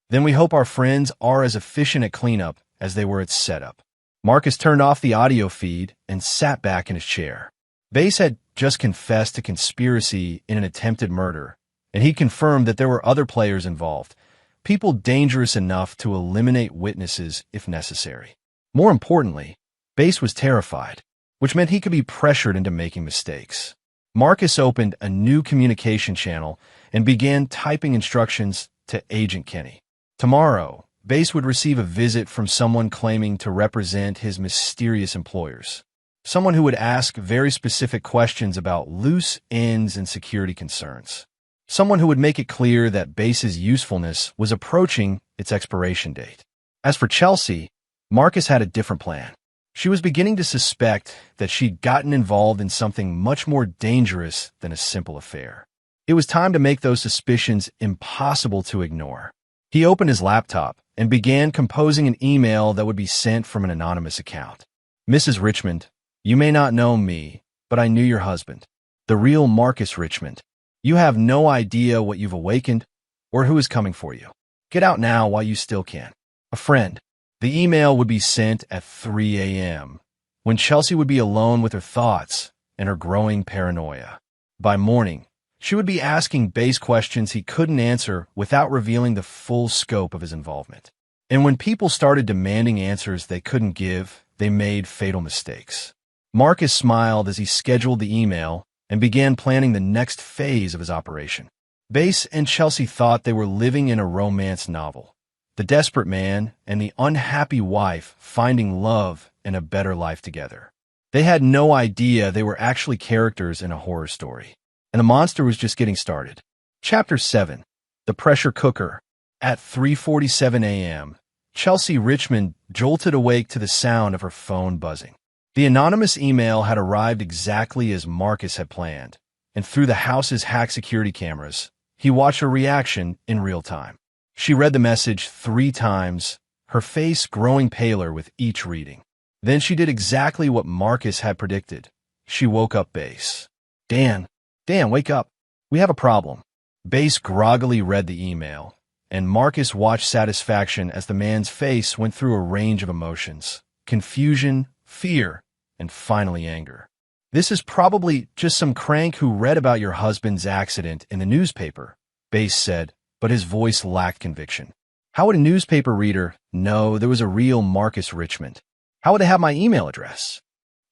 then we hope our friends are as efficient at cleanup as they were at setup. Marcus turned off the audio feed and sat back in his chair. Bass had just confessed to conspiracy in an attempted murder, and he confirmed that there were other players involved, people dangerous enough to eliminate witnesses if necessary. More importantly, Bass was terrified, which meant he could be pressured into making mistakes. Marcus opened a new communication channel and began typing instructions to Agent Kenny. Tomorrow, Bass would receive a visit from someone claiming to represent his mysterious employers. Someone who would ask very specific questions about loose ends and security concerns. Someone who would make it clear that Bass's usefulness was approaching its expiration date. As for Chelsea, Marcus had a different plan. She was beginning to suspect that she'd gotten involved in something much more dangerous than a simple affair. It was time to make those suspicions impossible to ignore. He opened his laptop and began composing an email that would be sent from an anonymous account. Mrs. Richmond, you may not know me, but I knew your husband, the real Marcus Richmond. You have no idea what you've awakened or who is coming for you. Get out now while you still can. A friend. The email would be sent at 3 a.m., when Chelsea would be alone with her thoughts and her growing paranoia. By morning, she would be asking Bass questions he couldn't answer without revealing the full scope of his involvement. And when people started demanding answers they couldn't give, they made fatal mistakes. Marcus smiled as he scheduled the email and began planning the next phase of his operation. Bass and Chelsea thought they were living in a romance novel. The desperate man and the unhappy wife finding love and a better life together. They had no idea they were actually characters in a horror story. And the monster was just getting started. Chapter 7. The Pressure Cooker. At 3:47 a.m., Chelsea Richmond jolted awake to the sound of her phone buzzing. The anonymous email had arrived exactly as Marcus had planned, and through the house's hacked security cameras, he watched her reaction in real time. She read the message 3 times, her face growing paler with each reading. Then she did exactly what Marcus had predicted. She woke up Bass. Dan, wake up. We have a problem. Bass groggily read the email, and Marcus watched satisfaction as the man's face went through a range of emotions. Confusion, fear, and finally anger. This is probably just some crank who read about your husband's accident in the newspaper, Bass said, but his voice lacked conviction. How would a newspaper reader know there was a real Marcus Richmond? How would they have my email address?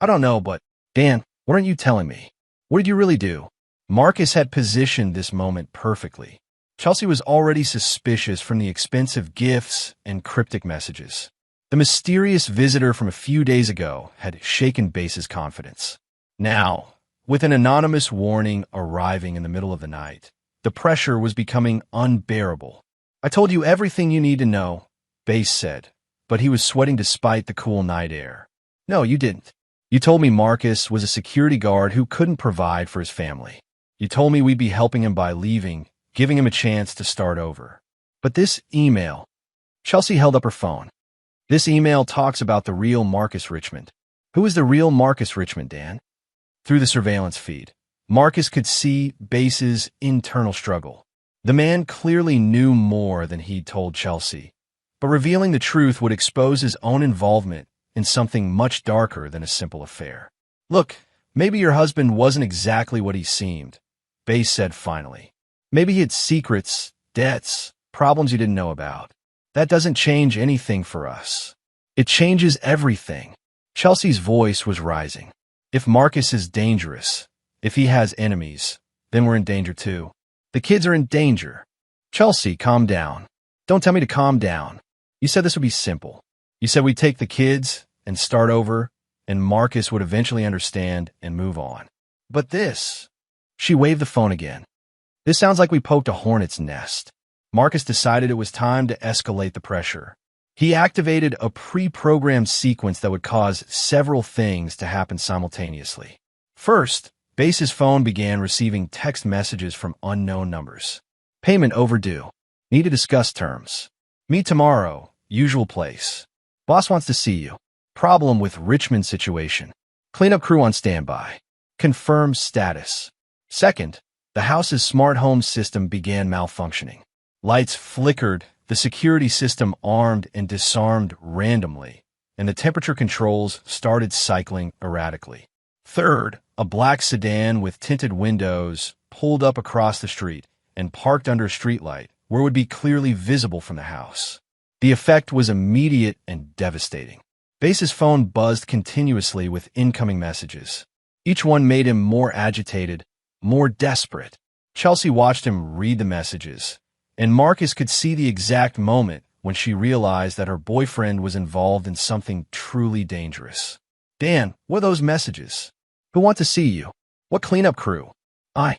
I don't know, but Dan, what aren't you telling me? What did you really do? Marcus had positioned this moment perfectly. Chelsea was already suspicious from the expensive gifts and cryptic messages. The mysterious visitor from a few days ago had shaken Bass's confidence. Now, with an anonymous warning arriving in the middle of the night, the pressure was becoming unbearable. I told you everything you need to know, Bass said, but he was sweating despite the cool night air. No, you didn't. You told me Marcus was a security guard who couldn't provide for his family. You told me we'd be helping him by leaving, giving him a chance to start over. But this email... Chelsea held up her phone. This email talks about the real Marcus Richmond. Who is the real Marcus Richmond, Dan? Through the surveillance feed, Marcus could see Bass's internal struggle. The man clearly knew more than he'd told Chelsea, but revealing the truth would expose his own involvement in something much darker than a simple affair. Look, maybe your husband wasn't exactly what he seemed, Bass said finally. Maybe he had secrets, debts, problems you didn't know about. That doesn't change anything for us. It changes everything. Chelsea's voice was rising. If Marcus is dangerous, if he has enemies, then we're in danger too. The kids are in danger. Chelsea, calm down. Don't tell me to calm down. You said this would be simple. You said we'd take the kids and start over, and Marcus would eventually understand and move on. But this... She waved the phone again. This sounds like we poked a hornet's nest. Marcus decided it was time to escalate the pressure. He activated a pre-programmed sequence that would cause several things to happen simultaneously. First, Bass's phone began receiving text messages from unknown numbers. Payment overdue. Need to discuss terms. Meet tomorrow. Usual place. Boss wants to see you. Problem with Richmond situation. Cleanup crew on standby. Confirm status. Second, The house's smart home system began malfunctioning. Lights flickered, the security system armed and disarmed randomly, and the temperature controls started cycling erratically. Third, a black sedan with tinted windows pulled up across the street and parked under a streetlight where it would be clearly visible from the house. The effect was immediate and devastating. Base's phone buzzed continuously with incoming messages. Each one made him more agitated, more desperate. Chelsea watched him read the messages, and Marcus could see the exact moment when she realized that her boyfriend was involved in something truly dangerous. Dan, what are those messages? Who want to see you? What cleanup crew? I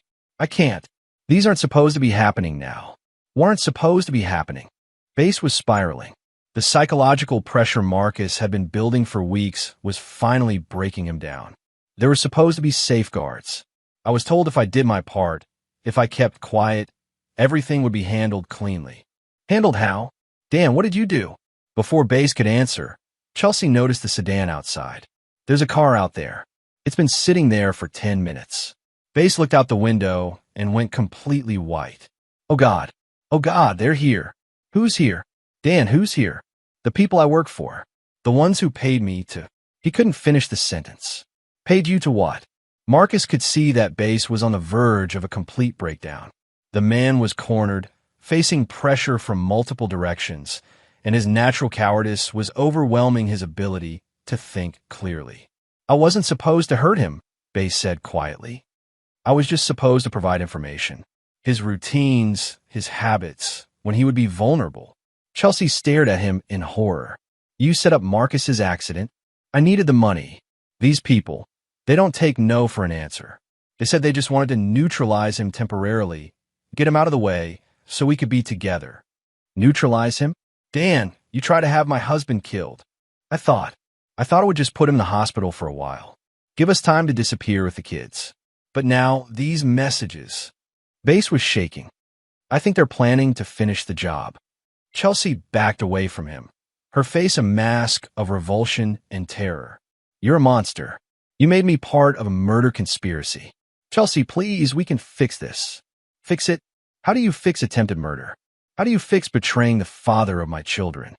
can't. These aren't supposed to be happening now. Weren't supposed to be happening. Base was spiraling. The psychological pressure Marcus had been building for weeks was finally breaking him down. There were supposed to be safeguards. I was told if I did my part, if I kept quiet, everything would be handled cleanly. Handled how? Dan, what did you do? Before Base could answer, Chelsea noticed the sedan outside. There's a car out there. It's been sitting there for 10 minutes. Base looked out the window and went completely white. Oh God, they're here. Who's here? Dan, who's here? The people I work for. The ones who paid me to... He couldn't finish the sentence. Paid you to what? Marcus could see that Base was on the verge of a complete breakdown. The man was cornered, facing pressure from multiple directions, and his natural cowardice was overwhelming his ability to think clearly. I wasn't supposed to hurt him, Base said quietly. I was just supposed to provide information. His routines, his habits, when he would be vulnerable. Chelsea stared at him in horror. You set up Marcus's accident. I needed the money. These people, they don't take no for an answer. They said they just wanted to neutralize him temporarily, get him out of the way, so we could be together. Neutralize him? Dan, you tried to have my husband killed. I thought it would just put him in the hospital for a while. Give us time to disappear with the kids. But now, these messages. Base was shaking. I think they're planning to finish the job. Chelsea backed away from him, her face a mask of revulsion and terror. You're a monster. You made me part of a murder conspiracy. Chelsea, please, we can fix this. Fix it? How do you fix attempted murder? How do you fix betraying the father of my children?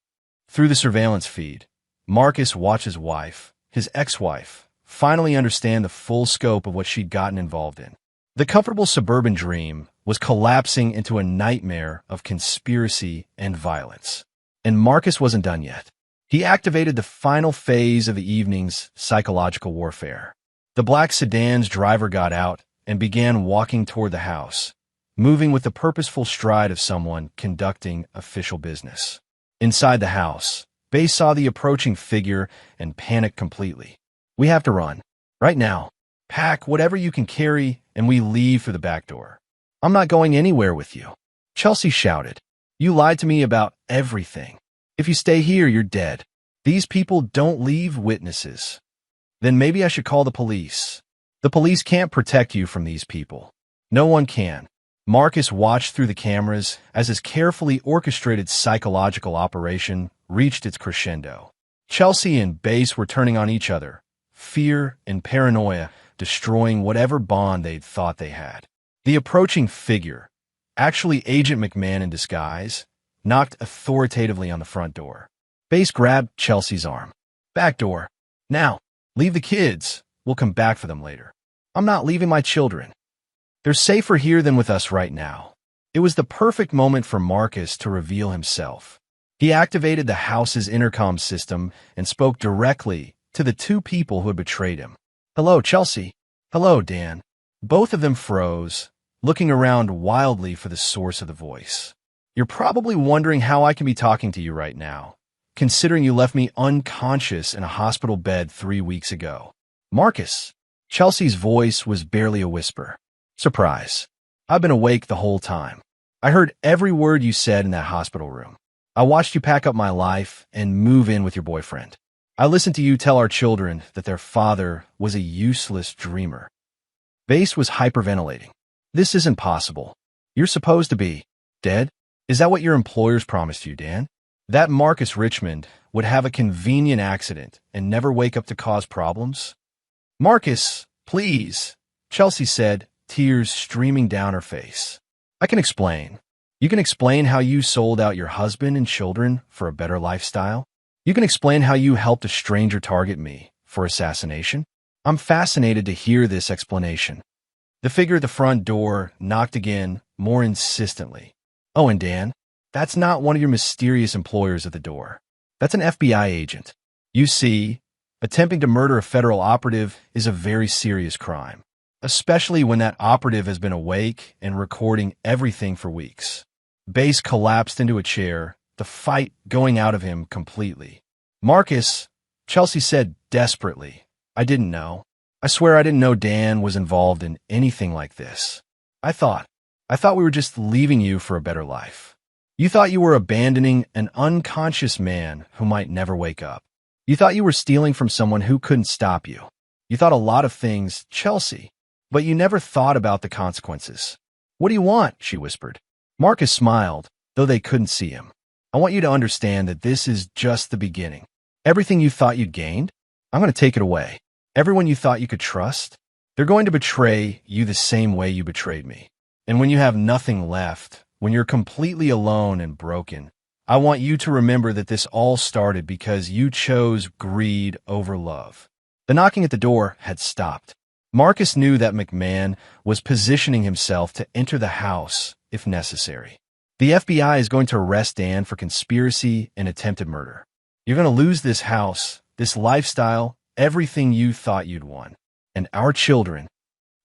Through the surveillance feed, Marcus watched his wife, his ex-wife, finally understand the full scope of what she'd gotten involved in. The comfortable suburban dream was collapsing into a nightmare of conspiracy and violence. And Marcus wasn't done yet. He activated the final phase of the evening's psychological warfare. The black sedan's driver got out and began walking toward the house, moving with the purposeful stride of someone conducting official business. Inside the house, Base saw the approaching figure and panicked completely. We have to run. Right now. Pack whatever you can carry, and we leave through the back door. I'm not going anywhere with you. Chelsea shouted. You lied to me about everything. If you stay here, you're dead. These people don't leave witnesses. Then maybe I should call the police. The police can't protect you from these people. No one can. Marcus watched through the cameras as his carefully orchestrated psychological operation reached its crescendo. Chelsea and Base were turning on each other, fear and paranoia destroying whatever bond they'd thought they had. The approaching figure, actually Agent McMahon in disguise, knocked authoritatively on the front door. Base grabbed Chelsea's arm. Back door. Now, leave the kids. We'll come back for them later. I'm not leaving my children. They're safer here than with us right now. It was the perfect moment for Marcus to reveal himself. He activated the house's intercom system and spoke directly to the two people who had betrayed him. Hello, Chelsea. Hello, Dan. Both of them froze, looking around wildly for the source of the voice. You're probably wondering how I can be talking to you right now, considering you left me unconscious in a hospital bed 3 weeks ago. Marcus. Chelsea's voice was barely a whisper. Surprise. I've been awake the whole time. I heard every word you said in that hospital room. I watched you pack up my life and move in with your boyfriend. I listened to you tell our children that their father was a useless dreamer. Base was hyperventilating. This isn't possible. You're supposed to be dead? Is that what your employers promised you, Dan? That Marcus Richmond would have a convenient accident and never wake up to cause problems? Marcus, please, Chelsea said, tears streaming down her face. I can explain. You can explain how you sold out your husband and children for a better lifestyle. You can explain how you helped a stranger target me for assassination. I'm fascinated to hear this explanation. The figure at the front door knocked again, more insistently. Oh, and Dan, that's not one of your mysterious employers at the door. That's an FBI agent. You see, attempting to murder a federal operative is a very serious crime, especially when that operative has been awake and recording everything for weeks. Bass collapsed into a chair, the fight going out of him completely. Marcus, Chelsea said desperately, I didn't know. I swear I didn't know Dan was involved in anything like this. I thought we were just leaving you for a better life. You thought you were abandoning an unconscious man who might never wake up. You thought you were stealing from someone who couldn't stop you. You thought a lot of things, Chelsea, but you never thought about the consequences. What do you want? She whispered. Marcus smiled, though they couldn't see him. I want you to understand that this is just the beginning. Everything you thought you'd gained, I'm going to take it away. Everyone you thought you could trust, they're going to betray you the same way you betrayed me. And when you have nothing left, when you're completely alone and broken, I want you to remember that this all started because you chose greed over love. The knocking at the door had stopped. Marcus knew that McMahon was positioning himself to enter the house if necessary. The FBI is going to arrest Dan for conspiracy and attempted murder. You're going to lose this house, this lifestyle, everything you thought you'd won. And our children.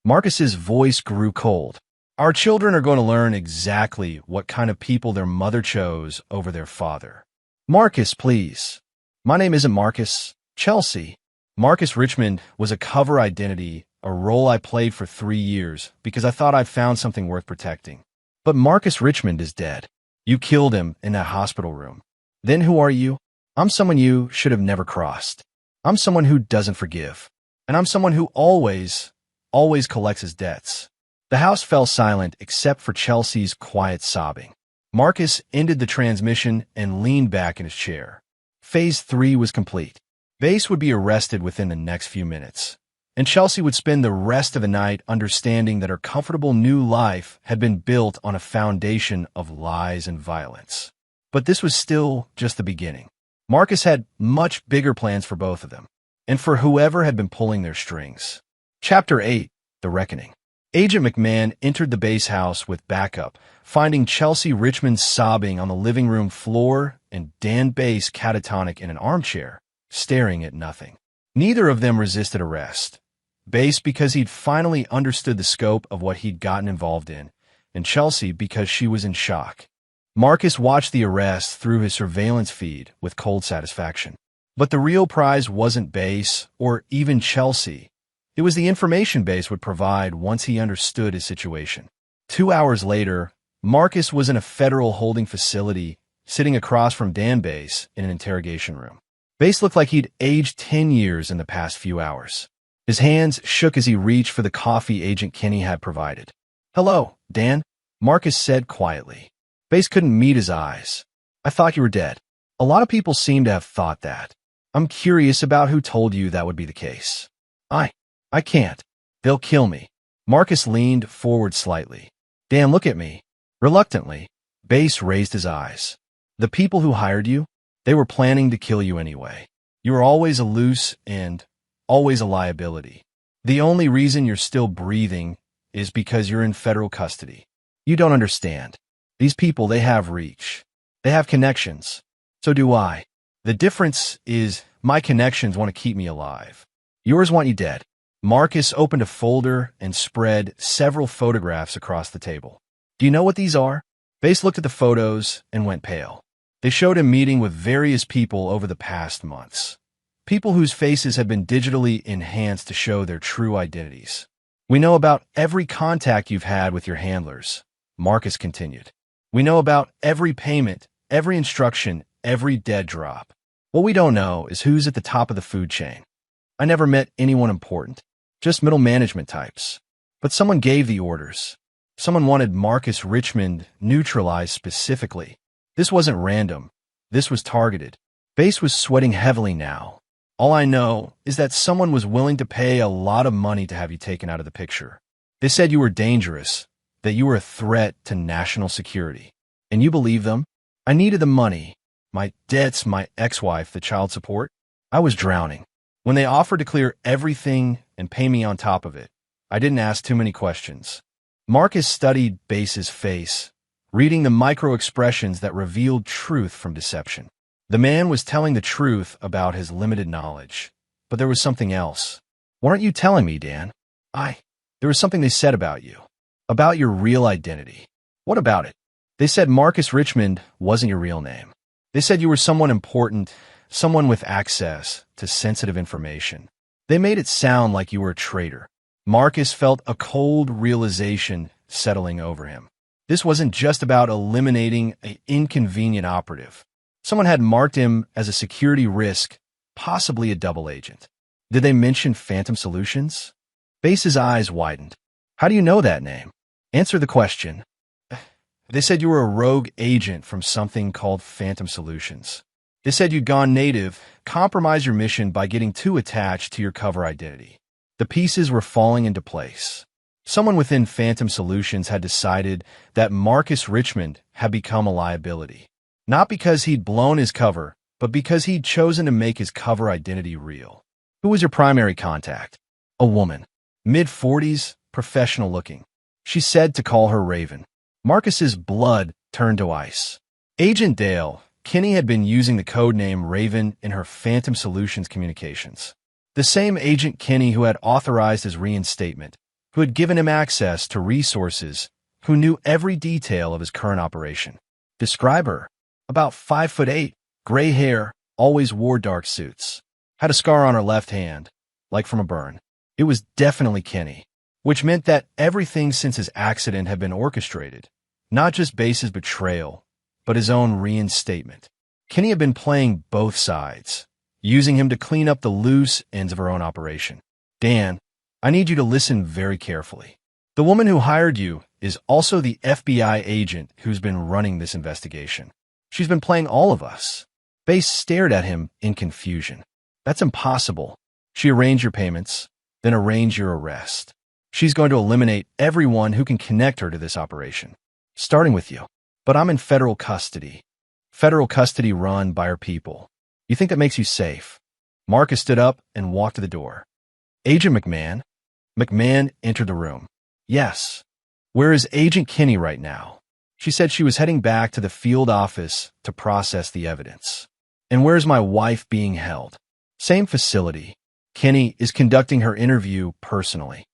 Marcus's voice grew cold. Our children are going to learn exactly what kind of people their mother chose over their father. Marcus, please. My name isn't Marcus. Chelsea. Marcus Richmond was a cover identity, a role I played for 3 years because I thought I'd found something worth protecting. But Marcus Richmond is dead. You killed him in that hospital room. Then who are you? I'm someone you should have never crossed. I'm someone who doesn't forgive. And I'm someone who always collects his debts. The house fell silent except for Chelsea's quiet sobbing. Marcus ended the transmission and leaned back in his chair. Phase 3 was complete. Bass would be arrested within the next few minutes, and Chelsea would spend the rest of the night understanding that her comfortable new life had been built on a foundation of lies and violence. But this was still just the beginning. Marcus had much bigger plans for both of them, and for whoever had been pulling their strings. Chapter 8, The Reckoning. Agent McMahon entered the Bass house with backup, finding Chelsea Richmond sobbing on the living room floor and Dan Bass catatonic in an armchair, staring at nothing. Neither of them resisted arrest. Bass because he'd finally understood the scope of what he'd gotten involved in, and Chelsea because she was in shock. Marcus watched the arrest through his surveillance feed with cold satisfaction. But the real prize wasn't Bass or even Chelsea. It was the information Bass would provide once he understood his situation. 2 hours later, Marcus was in a federal holding facility, sitting across from Dan Bass in an interrogation room. Bass looked like he'd aged 10 years in the past few hours. His hands shook as he reached for the coffee Agent Kenny had provided. Hello, Dan, Marcus said quietly. Bass couldn't meet his eyes. I thought you were dead. A lot of people seem to have thought that. I'm curious about who told you that would be the case. I can't. They'll kill me. Marcus leaned forward slightly. Dan, look at me. Reluctantly, Bass raised his eyes. The people who hired you, they were planning to kill you anyway. You were always a loose end, always a liability. The only reason you're still breathing is because you're in federal custody. You don't understand. These people, they have reach. They have connections. So do I. The difference is my connections want to keep me alive. Yours want you dead. Marcus opened a folder and spread several photographs across the table. Do you know what these are? Bass looked at the photos and went pale. They showed him meeting with various people over the past months. People whose faces had been digitally enhanced to show their true identities. We know about every contact you've had with your handlers, Marcus continued. We know about every payment, every instruction, every dead drop. What we don't know is who's at the top of the food chain. I never met anyone important, just middle management types. But someone gave the orders. Someone wanted Marcus Richmond neutralized specifically. This wasn't random. This was targeted. Bass was sweating heavily now. All I know is that someone was willing to pay a lot of money to have you taken out of the picture. They said you were dangerous, that you were a threat to national security. And you believe them? I needed the money. My debts, my ex-wife, the child support. I was drowning. When they offered to clear everything and pay me on top of it, I didn't ask too many questions. Marcus studied Base's face, reading the micro-expressions that revealed truth from deception. The man was telling the truth about his limited knowledge, but there was something else. What aren't you telling me, Dan? There was something they said about you, about your real identity. What about it? They said Marcus Richmond wasn't your real name. They said you were someone important, someone with access to sensitive information. They made it sound like you were a traitor. Marcus felt a cold realization settling over him. This wasn't just about eliminating an inconvenient operative. Someone had marked him as a security risk, possibly a double agent. Did they mention Phantom Solutions? Base's eyes widened. How do you know that name? Answer the question. They said you were a rogue agent from something called Phantom Solutions. They said you'd gone native, compromised your mission by getting too attached to your cover identity. The pieces were falling into place. Someone within Phantom Solutions had decided that Marcus Richmond had become a liability. Not because he'd blown his cover, but because he'd chosen to make his cover identity real. Who was your primary contact? A woman. Mid-40s, professional-looking. She said to call her Raven. Marcus's blood turned to ice. Agent Dale, Kinney had been using the code name Raven in her Phantom Solutions communications. The same Agent Kinney who had authorized his reinstatement, who had given him access to resources, who knew every detail of his current operation. Describe her. About 5'8", gray hair, always wore dark suits. Had a scar on her left hand, like from a burn. It was definitely Kinney, which meant that everything since his accident had been orchestrated. Not just Base's betrayal, but his own reinstatement. Kinney had been playing both sides, using him to clean up the loose ends of her own operation. Dan, I need you to listen very carefully. The woman who hired you is also the FBI agent who's been running this investigation. She's been playing all of us. Base stared at him in confusion. That's impossible. She arranged your payments, then arranged your arrest. She's going to eliminate everyone who can connect her to this operation, starting with you. But I'm in federal custody. Federal custody run by our people. You think that makes you safe? Marcus stood up and walked to the door. Agent McMahon? McMahon entered the room. Yes. Where is Agent Kinney right now? She said she was heading back to the field office to process the evidence. And where's my wife being held? Same facility. Kinney is conducting her interview personally.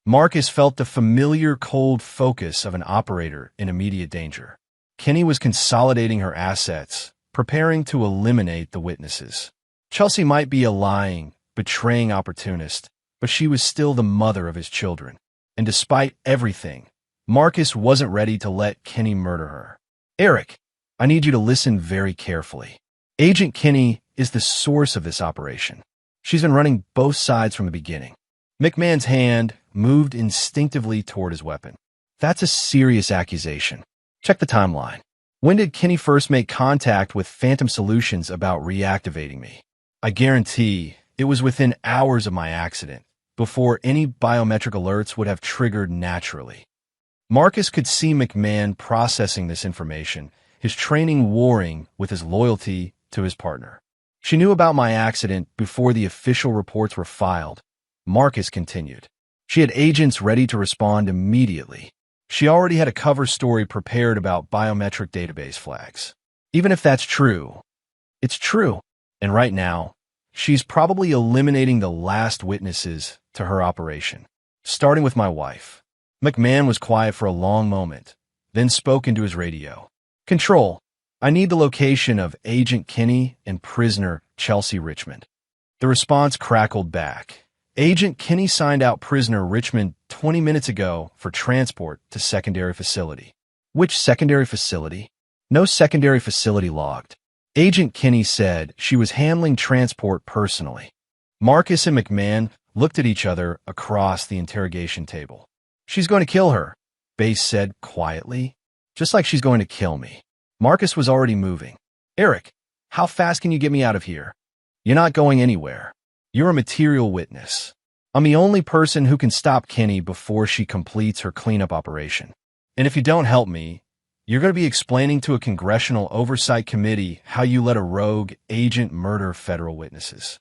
Marcus felt the familiar cold focus of an operator in immediate danger. Kinney was consolidating her assets, preparing to eliminate the witnesses. Chelsea might be a lying, betraying opportunist, but she was still the mother of his children. And despite everything, Marcus wasn't ready to let Kinney murder her. Eric, I need you to listen very carefully. Agent Kinney is the source of this operation. She's been running both sides from the beginning. McMahon's hand moved instinctively toward his weapon. That's a serious accusation. Check the timeline. When did Kinney first make contact with Phantom Solutions about reactivating me? I guarantee it was within hours of my accident, before any biometric alerts would have triggered naturally. Marcus could see McMahon processing this information, his training warring with his loyalty to his partner. She knew about my accident before the official reports were filed. Marcus continued. She had agents ready to respond immediately. She already had a cover story prepared about biometric database flags. Even if that's true, it's true. And right now, she's probably eliminating the last witnesses to her operation, starting with my wife. McMahon was quiet for a long moment, then spoke into his radio. Control, I need the location of Agent Kinney and prisoner Chelsea Richmond. The response crackled back. Agent Kinney signed out prisoner Richmond 20 minutes ago for transport to secondary facility. Which secondary facility? No secondary facility logged. Agent Kinney said she was handling transport personally. Marcus and McMahon looked at each other across the interrogation table. She's going to kill her, Base said quietly, just like she's going to kill me. Marcus was already moving. Eric, how fast can you get me out of here? You're not going anywhere. You're a material witness. I'm the only person who can stop Kenny before she completes her cleanup operation. And if you don't help me, you're going to be explaining to a congressional oversight committee how you let a rogue agent murder federal witnesses.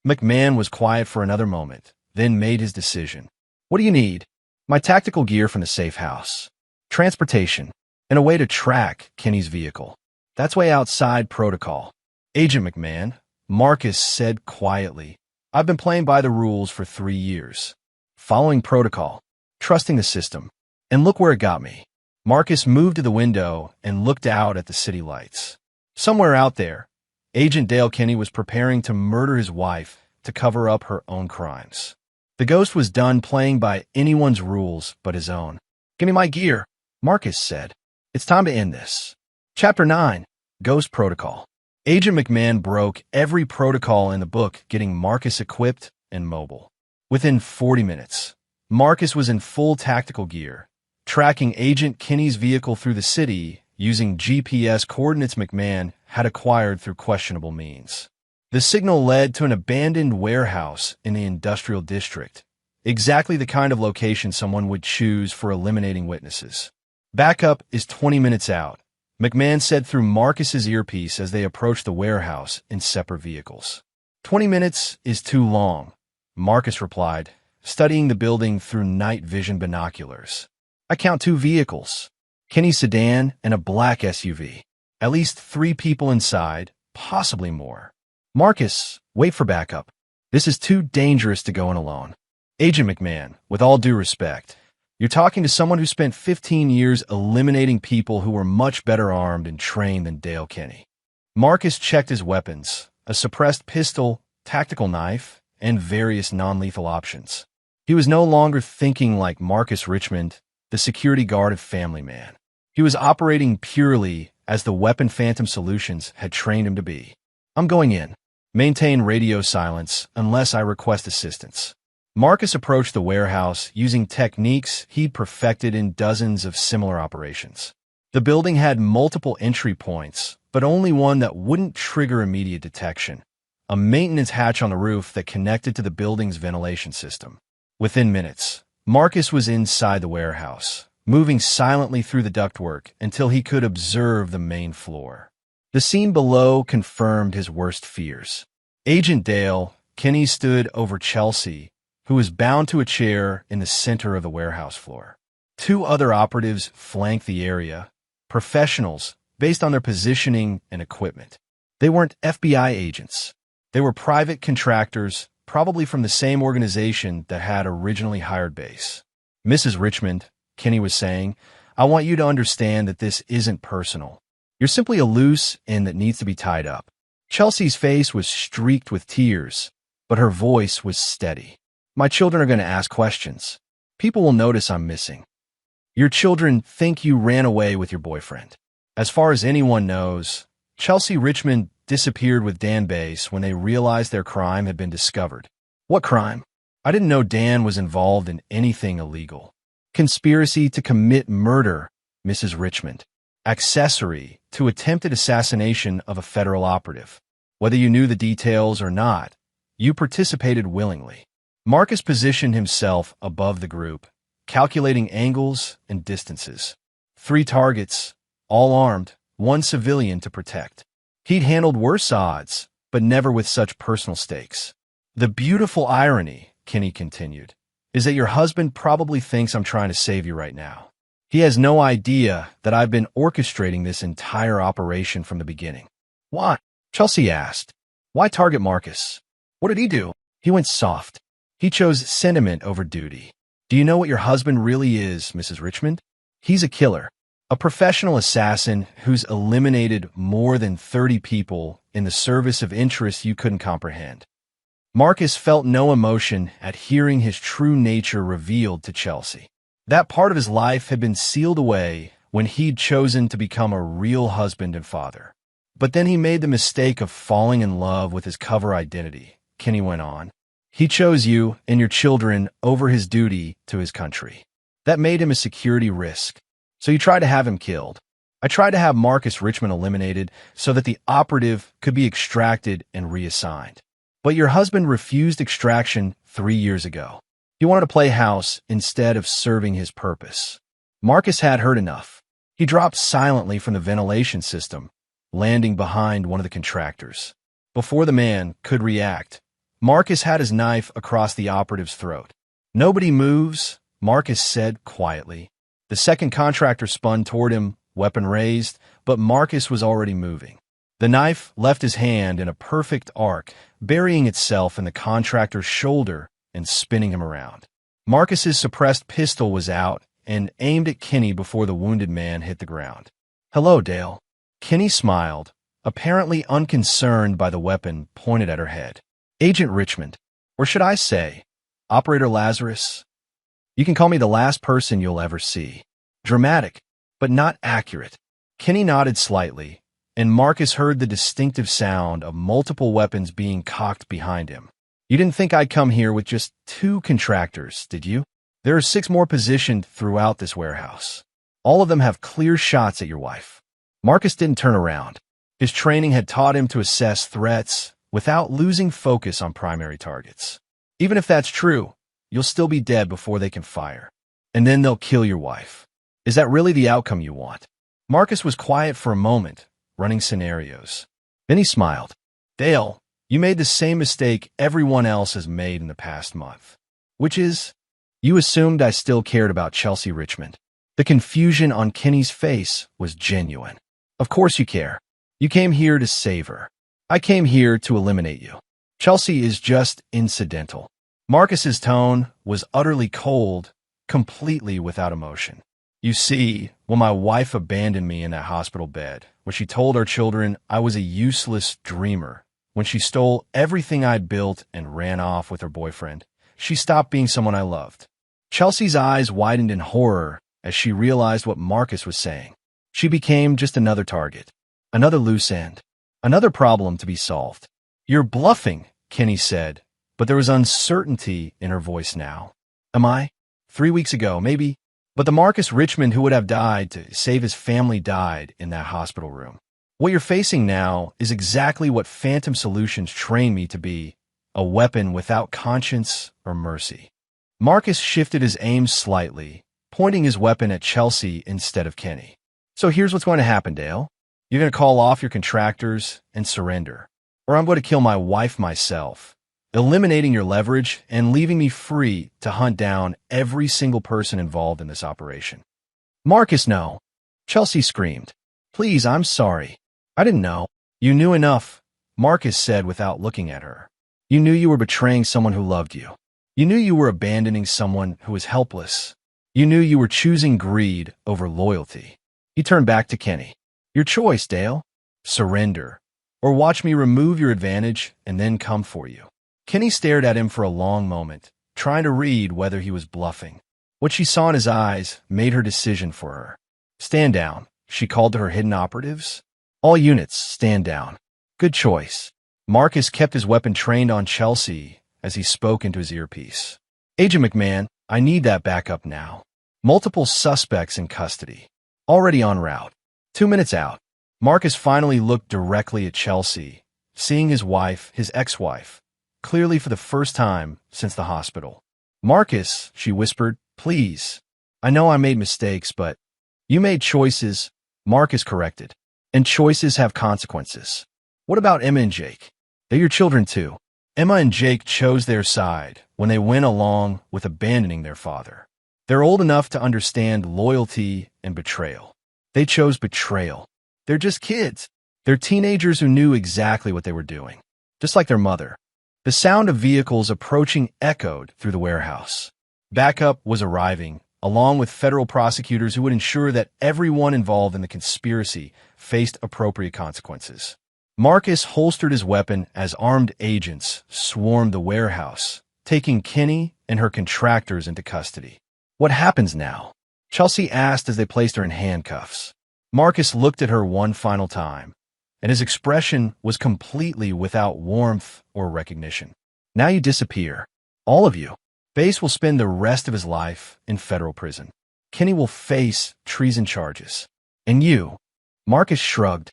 McMahon was quiet for another moment, then made his decision. What do you need? My tactical gear from the safe house. Transportation, and a way to track Kenny's vehicle. That's way outside protocol. Agent McMahon, Marcus said quietly, I've been playing by the rules for 3 years. Following protocol, trusting the system, and look where it got me. Marcus moved to the window and looked out at the city lights. Somewhere out there, Agent Dale Kenny was preparing to murder his wife to cover up her own crimes. The ghost was done playing by anyone's rules but his own. Give me my gear, Marcus said. It's time to end this. Chapter 9, Ghost Protocol. Agent McMahon broke every protocol in the book, getting Marcus equipped and mobile. Within 40 minutes, Marcus was in full tactical gear, tracking Agent Kenny's vehicle through the city using GPS coordinates McMahon had acquired through questionable means. The signal led to an abandoned warehouse in the industrial district, exactly the kind of location someone would choose for eliminating witnesses. Backup is 20 minutes out, McMahon said through Marcus's earpiece as they approached the warehouse in separate vehicles. 20 minutes is too long, Marcus replied, studying the building through night vision binoculars. I count 2 vehicles, Kenny's sedan and a black SUV. At least 3 people inside, possibly more. Marcus, wait for backup. This is too dangerous to go in alone. Agent McMahon, with all due respect, you're talking to someone who spent 15 years eliminating people who were much better armed and trained than Dale Kenny. Marcus checked his weapons, a suppressed pistol, tactical knife, and various non-lethal options. He was no longer thinking like Marcus Richmond, the security guard of Family Man. He was operating purely as the Weapon Phantom Solutions had trained him to be. I'm going in. Maintain radio silence unless I request assistance. Marcus approached the warehouse using techniques he'd perfected in dozens of similar operations. The building had multiple entry points, but only one that wouldn't trigger immediate detection, a maintenance hatch on the roof that connected to the building's ventilation system. Within minutes, Marcus was inside the warehouse, moving silently through the ductwork until he could observe the main floor. The scene below confirmed his worst fears. Agent Dale Kenny stood over Chelsea, who was bound to a chair in the center of the warehouse floor. 2 other operatives flanked the area, professionals based on their positioning and equipment. They weren't FBI agents. They were private contractors, probably from the same organization that had originally hired Base. Mrs. Richmond, Kenny was saying, I want you to understand that this isn't personal. You're simply a loose end that needs to be tied up. Chelsea's face was streaked with tears, but her voice was steady. My children are going to ask questions. People will notice I'm missing. Your children think you ran away with your boyfriend. As far as anyone knows, Chelsea Richmond disappeared with Dan Base when they realized their crime had been discovered. What crime? I didn't know Dan was involved in anything illegal. Conspiracy to commit murder, Mrs. Richmond. Accessory to attempted assassination of a federal operative. Whether you knew the details or not, you participated willingly. Marcus positioned himself above the group, calculating angles and distances. 3 targets, all armed, 1 civilian to protect. He'd handled worse odds, but never with such personal stakes. The beautiful irony, Kenny continued, is that your husband probably thinks I'm trying to save you right now. He has no idea that I've been orchestrating this entire operation from the beginning. Why? Chelsea asked. Why target Marcus? What did he do? He went soft. He chose sentiment over duty. Do you know what your husband really is, Mrs. Richmond? He's a killer. A professional assassin who's eliminated more than 30 people in the service of interests you couldn't comprehend. Marcus felt no emotion at hearing his true nature revealed to Chelsea. That part of his life had been sealed away when he'd chosen to become a real husband and father. But then he made the mistake of falling in love with his cover identity, Kenny went on. He chose you and your children over his duty to his country. That made him a security risk. So you tried to have him killed. I tried to have Marcus Richmond eliminated so that the operative could be extracted and reassigned. But your husband refused extraction 3 years ago. He wanted to play house instead of serving his purpose. Marcus had heard enough. He dropped silently from the ventilation system, landing behind one of the contractors. Before the man could react, Marcus had his knife across the operative's throat. "Nobody moves," Marcus said quietly. The second contractor spun toward him, weapon raised, but Marcus was already moving. The knife left his hand in a perfect arc, burying itself in the contractor's shoulder and spinning him around. Marcus's suppressed pistol was out and aimed at Kenny before the wounded man hit the ground. "Hello, Dale." Kenny smiled, apparently unconcerned by the weapon pointed at her head. "Agent Richmond, or should I say, Operator Lazarus? You can call me the last person you'll ever see." Dramatic, but not accurate. Kenny nodded slightly, and Marcus heard the distinctive sound of multiple weapons being cocked behind him. "You didn't think I'd come here with just 2 contractors, did you? There are 6 more positioned throughout this warehouse. All of them have clear shots at your wife." Marcus didn't turn around. His training had taught him to assess threats without losing focus on primary targets. "Even if that's true, you'll still be dead before they can fire. And then they'll kill your wife. Is that really the outcome you want?" Marcus was quiet for a moment, running scenarios. Then he smiled. "Dale, you made the same mistake everyone else has made in the past month. Which is, you assumed I still cared about Chelsea Richmond." The confusion on Kenny's face was genuine. "Of course you care. You came here to save her. I came here to eliminate you. Chelsea is just incidental." Marcus's tone was utterly cold, completely without emotion. "You see, when my wife abandoned me in that hospital bed, when she told our children I was a useless dreamer, when she stole everything I'd built and ran off with her boyfriend, she stopped being someone I loved." Chelsea's eyes widened in horror as she realized what Marcus was saying. She became just another target, another loose end, another problem to be solved. "You're bluffing," Kenny said, but there was uncertainty in her voice now. "Am I? 3 weeks ago, maybe. But the Marcus Richmond who would have died to save his family died in that hospital room. What you're facing now is exactly what Phantom Solutions trained me to be, a weapon without conscience or mercy." Marcus shifted his aim slightly, pointing his weapon at Chelsea instead of Kenny. "So here's what's going to happen, Dale. You're going to call off your contractors and surrender, or I'm going to kill my wife myself, eliminating your leverage and leaving me free to hunt down every single person involved in this operation." "Marcus, no!" Chelsea screamed. "Please, I'm sorry. I didn't know." "You knew enough," Marcus said without looking at her. "You knew you were betraying someone who loved you. You knew you were abandoning someone who was helpless. You knew you were choosing greed over loyalty." He turned back to Kenny. "Your choice, Dale. Surrender, or watch me remove your advantage and then come for you." Kenny stared at him for a long moment, trying to read whether he was bluffing. What she saw in his eyes made her decision for her. "Stand down," she called to her hidden operatives. "All units, stand down." "Good choice." Marcus kept his weapon trained on Chelsea as he spoke into his earpiece. "Agent McMahon, I need that backup now. Multiple suspects in custody. Already en route. 2 minutes out." Marcus finally looked directly at Chelsea, seeing his wife, his ex-wife, clearly for the first time since the hospital. "Marcus," she whispered, "please. I know I made mistakes, but you made choices," Marcus corrected. "And choices have consequences. What about Emma and Jake? They're your children too." Emma and Jake chose their side when they went along with abandoning their father. They're old enough to understand loyalty and betrayal. They chose betrayal. They're just kids. They're teenagers who knew exactly what they were doing, just like their mother. The sound of vehicles approaching echoed through the warehouse. Backup was arriving, along with federal prosecutors who would ensure that everyone involved in the conspiracy faced appropriate consequences. Marcus holstered his weapon as armed agents swarmed the warehouse, taking Kenny and her contractors into custody. "What happens now?" Chelsea asked as they placed her in handcuffs. Marcus looked at her one final time, and his expression was completely without warmth or recognition. "Now you disappear. All of you. Bass will spend the rest of his life in federal prison. Kenny will face treason charges. And you," Marcus shrugged,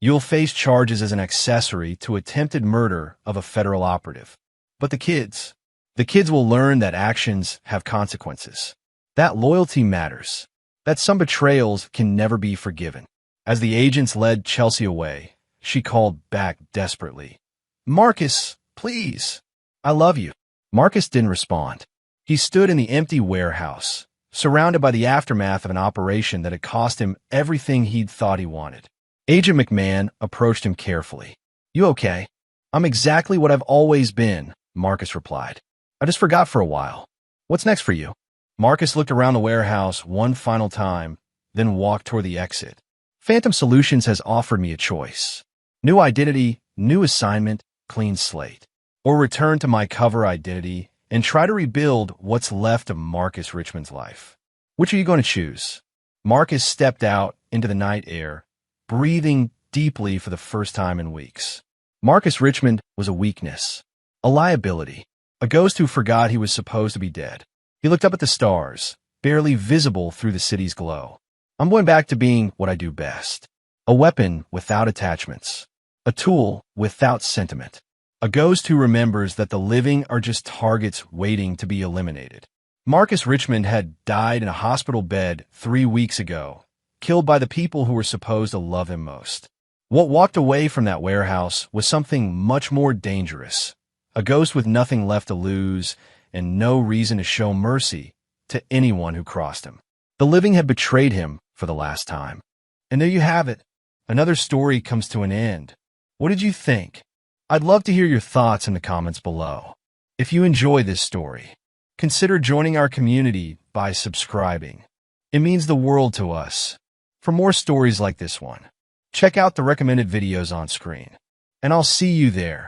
"you'll face charges as an accessory to attempted murder of a federal operative. But the kids, The kids will learn that actions have consequences, that loyalty matters, that some betrayals can never be forgiven. As the agents led Chelsea away, she called back desperately, "Marcus, please. I love you." Marcus didn't respond. He stood in the empty warehouse, surrounded by the aftermath of an operation that had cost him everything he'd thought he wanted. Agent McMahon approached him carefully. "You okay?" "I'm exactly what I've always been," Marcus replied. "I just forgot for a while. What's next for you?" Marcus looked around the warehouse one final time, then walked toward the exit. "Phantom Solutions has offered me a choice. New identity, new assignment, clean slate. Or return to my cover identity and try to rebuild what's left of Marcus Richmond's life. Which are you going to choose?" Marcus stepped out into the night air, breathing deeply for the first time in weeks. Marcus Richmond was a weakness, a liability, a ghost who forgot he was supposed to be dead. He looked up at the stars, barely visible through the city's glow. "I'm going back to being what I do best. A weapon without attachments. A tool without sentiment. A ghost who remembers that the living are just targets waiting to be eliminated." Marcus Richmond had died in a hospital bed 3 weeks ago, killed by the people who were supposed to love him most. What walked away from that warehouse was something much more dangerous. A ghost with nothing left to lose and no reason to show mercy to anyone who crossed him. The living had betrayed him for the last time. And there you have it. Another story comes to an end. What did you think? I'd love to hear your thoughts in the comments below. If you enjoy this story, consider joining our community by subscribing. It means the world to us. For more stories like this one, check out the recommended videos on screen. And I'll see you there.